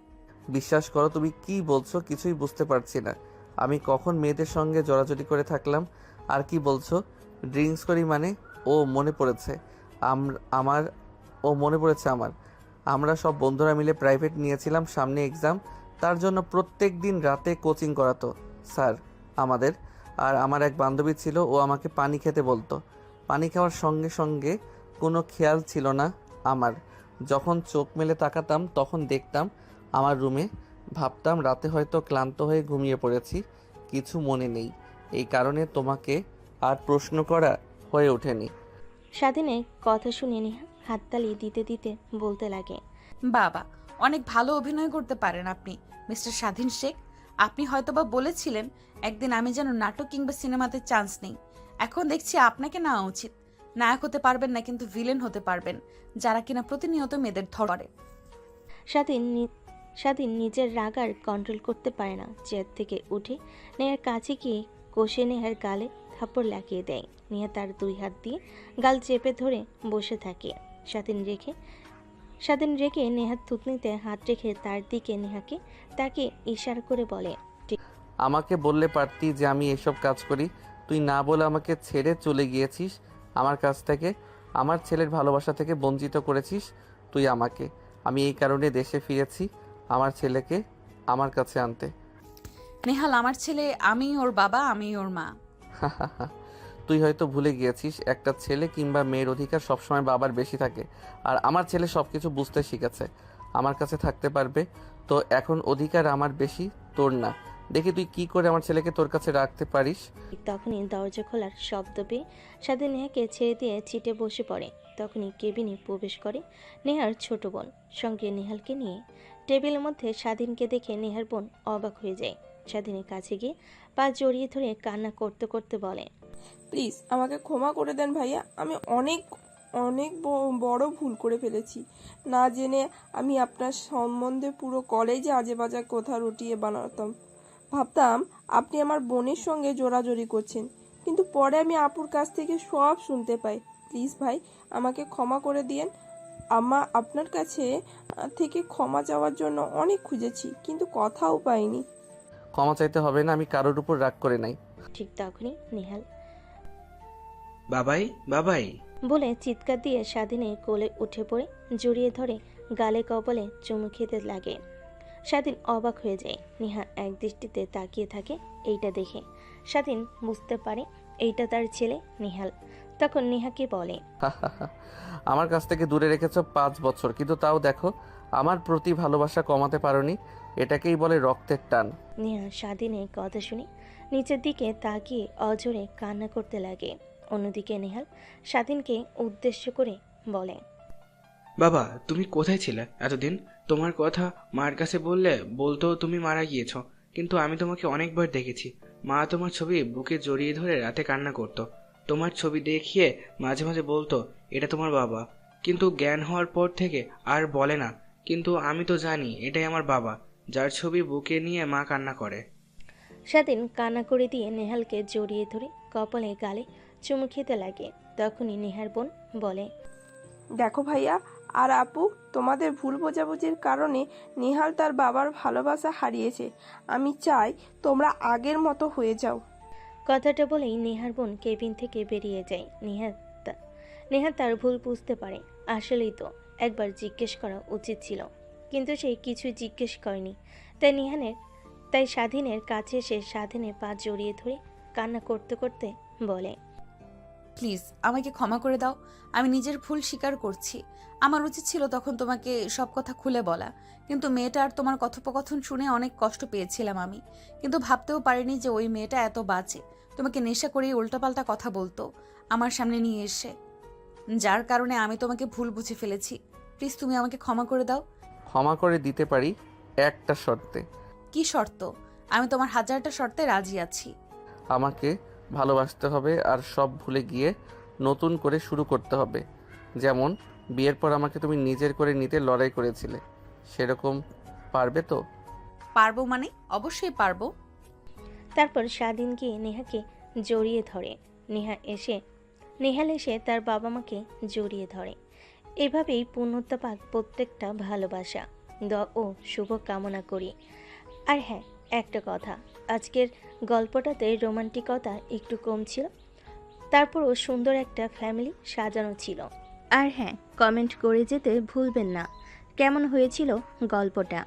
বিশ্বাস করো, তুমি কি বলছো কিছুই বুঝতে পারছি না। আমি কখন মেয়েদের সঙ্গে জড়াজড়ি করে থাকলাম? আর কি বলছো ড্রিঙ্কস করি মানে? ও মনে পড়েছে আমার আমরা সব বন্ধুরা মিলে প্রাইভেট নিয়েছিলাম, সামনে এক্সাম, তার জন্য প্রত্যেক দিন রাতে কোচিং করাতো স্যার আমাদের। আর আমার এক বান্ধবী ছিল, ও আমাকে পানি খেতে বলতো। পানি খাওয়ার সঙ্গে সঙ্গে কোনো খেয়াল ছিল না আমার। যখন চোখ মেলে তাকাতাম তখন দেখতাম আমার রুমে। ভাবতাম রাতে হয়তো ক্লান্ত হয়ে ঘুমিয়ে পড়েছি, কিছু মনে নেই। এই কারণে তোমাকে আর প্রশ্ন করা হয়ে ওঠেনি। স্বাধীনের কথা শুনে নেহা হাততালি দিতে দিতে বলতে লাগে, বাবা, অনেক ভালো অভিনয় করতে পারেন আপনি মিস্টার স্বাধীন শেখ। আপনি হয়তোবা বলেছিলেন একদিন আমি যেন নাটক কিংবা সিনেমাতে চান্স নেই। এখন দেখছি আপনাকে নেওয়া উচিত। নায়ক হতে পারবেন না, কিন্তু ভিলেন হতে পারবেন, যারা কিনা প্রতিনিয়ত মেয়েদের ধরে। স্বাধীন নিজের রাগ আর কন্ট্রোল করতে পারে না। চেয়ার থেকে উঠে নেহার কাছে গিয়ে কষে নেহার গালে থাপ্পড় লাগিয়ে দেয়। নেহা তার দুই হাত দিয়ে গাল চেপে ধরে বসে থাকে। স্বাধীন রেখে নেহার থুতনিতে হাত রেখে তার দিকে নেহাকে তাকে ইশারা করে বলে, আমাকে বললে পারতি যে আমি এসব কাজ করি। তুই না বলে আমাকে ছেড়ে চলে গিয়েছিস আমার কাছ থেকে, আমার ছেলের ভালোবাসা থেকে বঞ্চিত করেছিস তুই আমাকে। আমি এই কারণে দেশে ফিরেছি আমার ছেলেকে আমার কাছে আনতে। নেহাল, আমার ছেলে আমি ওর বাবা, আমি ওর মা। তুই হয়তো ভুলে গিয়েছিস একটা ছেলে কিংবা মেয়ের অধিকার সবসময় বাবার বেশি থাকে, আর আমার ছেলে সব কিছু বুঝতে শিখেছে, আমার কাছে থাকতে পারবে। তো এখন অধিকার আমার বেশি, তোর না। দেখি তুই কি করে আমার ছেলেকে তোর কাছে রাখতে পারিস। তখনই দরজা খোলার শব্দ পেয়ে স্বাধীন নেহাকে ছেড়ে দিয়ে চিটে বসে পড়ে। তখনই কেবিনে প্রবেশ করে নেহার ছোট বোন, সঙ্গে নেহালকে নিয়ে। টেবিলের মধ্যে স্বাধীনকে দেখে নেহার বোন অবাক হয়ে যায়। স্বাধীনের কাছে গিয়ে পা জড়িয়ে ধরে কান্না করতে করতে বলে, প্লিজ আমাকে ক্ষমা করে দেন ভাইয়া, আমি অনেক অনেক বড় ভুল করে ফেলেছি। না জেনে আমি আপনার সম্বন্ধে পুরো কলেজে আজে বাজে কথা রটিয়ে বানাতাম। ভাবতাম আপনি আমার বোনের সঙ্গে জোরাজোরি করছেন, কিন্তু পরে আমি আপুর কাছ থেকে সব শুনতে পাই। প্লিজ ভাই আমাকে ক্ষমা করে দিয়েন। আপনার কাছে থেকে ক্ষমা চাওয়ার জন্য অনেক খুঁজেছি, কিন্তু কথাও পাইনি। ক্ষমা চাইতে হবে না, আমি কারোর উপর রাগ করে নাই। ঠিক তখনই নেহাল বাবাই বাবাই বলে চিৎকার দিয়ে স্বাধীনের কোলে উঠে পড়ে জড়িয়ে ধরে গালে কপালে চুমু খেতে লাগে। স্বাধীন অবাক হয়ে যায়। নেহা এক দৃষ্টিতে তাকিয়ে থাকে এইটা দেখে। স্বাধীন বুঝতে পারে এইটা তার ছেলে নেহাল। তখন নেহাকে বলে, আমার কাছ থেকে দূরে রেখেছ 5 বছর, কিন্তু তাও দেখো আমার প্রতি ভালোবাসা কমাতে পারোনি। এটাকেই বলে রক্তের টান। নেহা স্বাধীনের কথা শুনে নিচের দিকে তাকিয়ে অঝরে কান্না করতে লাগে। অন্যদিকে নেহাল স্বাধীনকে উদ্দেশ্য করে বলে, বাবা তুমি কোথায় ছিলে এতদিন? তোমার কথা মার কাছে বলতো তুমি মারা গিয়েছো, কিন্তু আমি তোমাকে অনেকবার দেখেছি। মা তোমার ছবি বুকে জড়িয়ে ধরে রাতে কান্না করতো। তোমার ছবি দেখিয়ে মাঝে মাঝে বলতো এটা তোমার বাবা, কিন্তু জ্ঞান হওয়ার পর থেকে আর বলে না। কিন্তু আমি তো জানি এটাই আমার বাবা, যার ছবি বুকে নিয়ে মা কান্না করে। স্বাধীন কান্না করে দিয়ে নেহালকে জড়িয়ে ধরে কপালে গালে চুমু খেতে লাগে। তখনই নেহার বোন বলে, দেখো ভাইয়া আর আপু, তোমাদের ভুল বোঝাবুঝির কারণে নেহাল তার বাবার ভালোবাসা হারিয়েছে। আমি চাই তোমরা আগের মতো হয়ে যাও। কথাটা বলেই নেহার বোন কেবিন থেকে বেরিয়ে যায়। নেহা তার ভুল বুঝতে পারে। আসলেই তো একবার জিজ্ঞেস করা উচিত ছিল, কিন্তু সে কিছু জিজ্ঞেস করেনি। তাই স্বাধীনের কাছে এসে স্বাধীনের পা জড়িয়ে ধরে কান্না করতে করতে বলে, প্লিজ আমাকে ক্ষমা করে দাও। আমি নিজের ভুল স্বীকার করছি। আমার উচিত ছিল তখন তোমাকে সব কথা খুলে বলা, কিন্তু মেয়েটার তোমার কথোপকথন শুনে অনেক কষ্ট পেয়েছিলাম আমি। কিন্তু ভাবতেও পারিনি যে ওই মেয়েটা এত বাজে, তোমাকে নেশা করিয়ে উল্টাপাল্টা কথা বলতো আমার সামনে নিয়ে এসে, যার কারণে আমি তোমাকে ভুল বুঝে ফেলেছি। প্লিজ তুমি আমাকে ক্ষমা করে দাও। ক্ষমা করে দিতে পারি একটা শর্তে। কি শর্ত? আমি তোমার 1000টা শর্তে রাজি আছি। আমাকে ভালোবাসতে হবে আর সব ভুলে গিয়ে নতুন করে শুরু করতে হবে। যেমন বিয়ের পর আমাকে তুমি নিজের করে নিতে লড়াই করেছিলে, সেরকম পারবে তো? পারবো মানে অবশ্যই পারবো। তারপর স্বাধীন গিয়ে নেহাকে জড়িয়ে ধরে। নেহাল এসে তার বাবা মাকে জড়িয়ে ধরে। এভাবেই পূর্ণতা পাক প্রত্যেকটা ভালোবাসা। দোয়া ও শুভ কামনা করি। আর হ্যাঁ, একটা কথা, আজকের গল্পটাতে রোমান্টিকতা একটু কম ছিল, তারপরও সুন্দর একটা ফ্যামিলি সাজানো ছিল। আর হ্যাঁ, কমেন্ট করে যেতে ভুলবেন না কেমন হয়েছিল গল্পটা।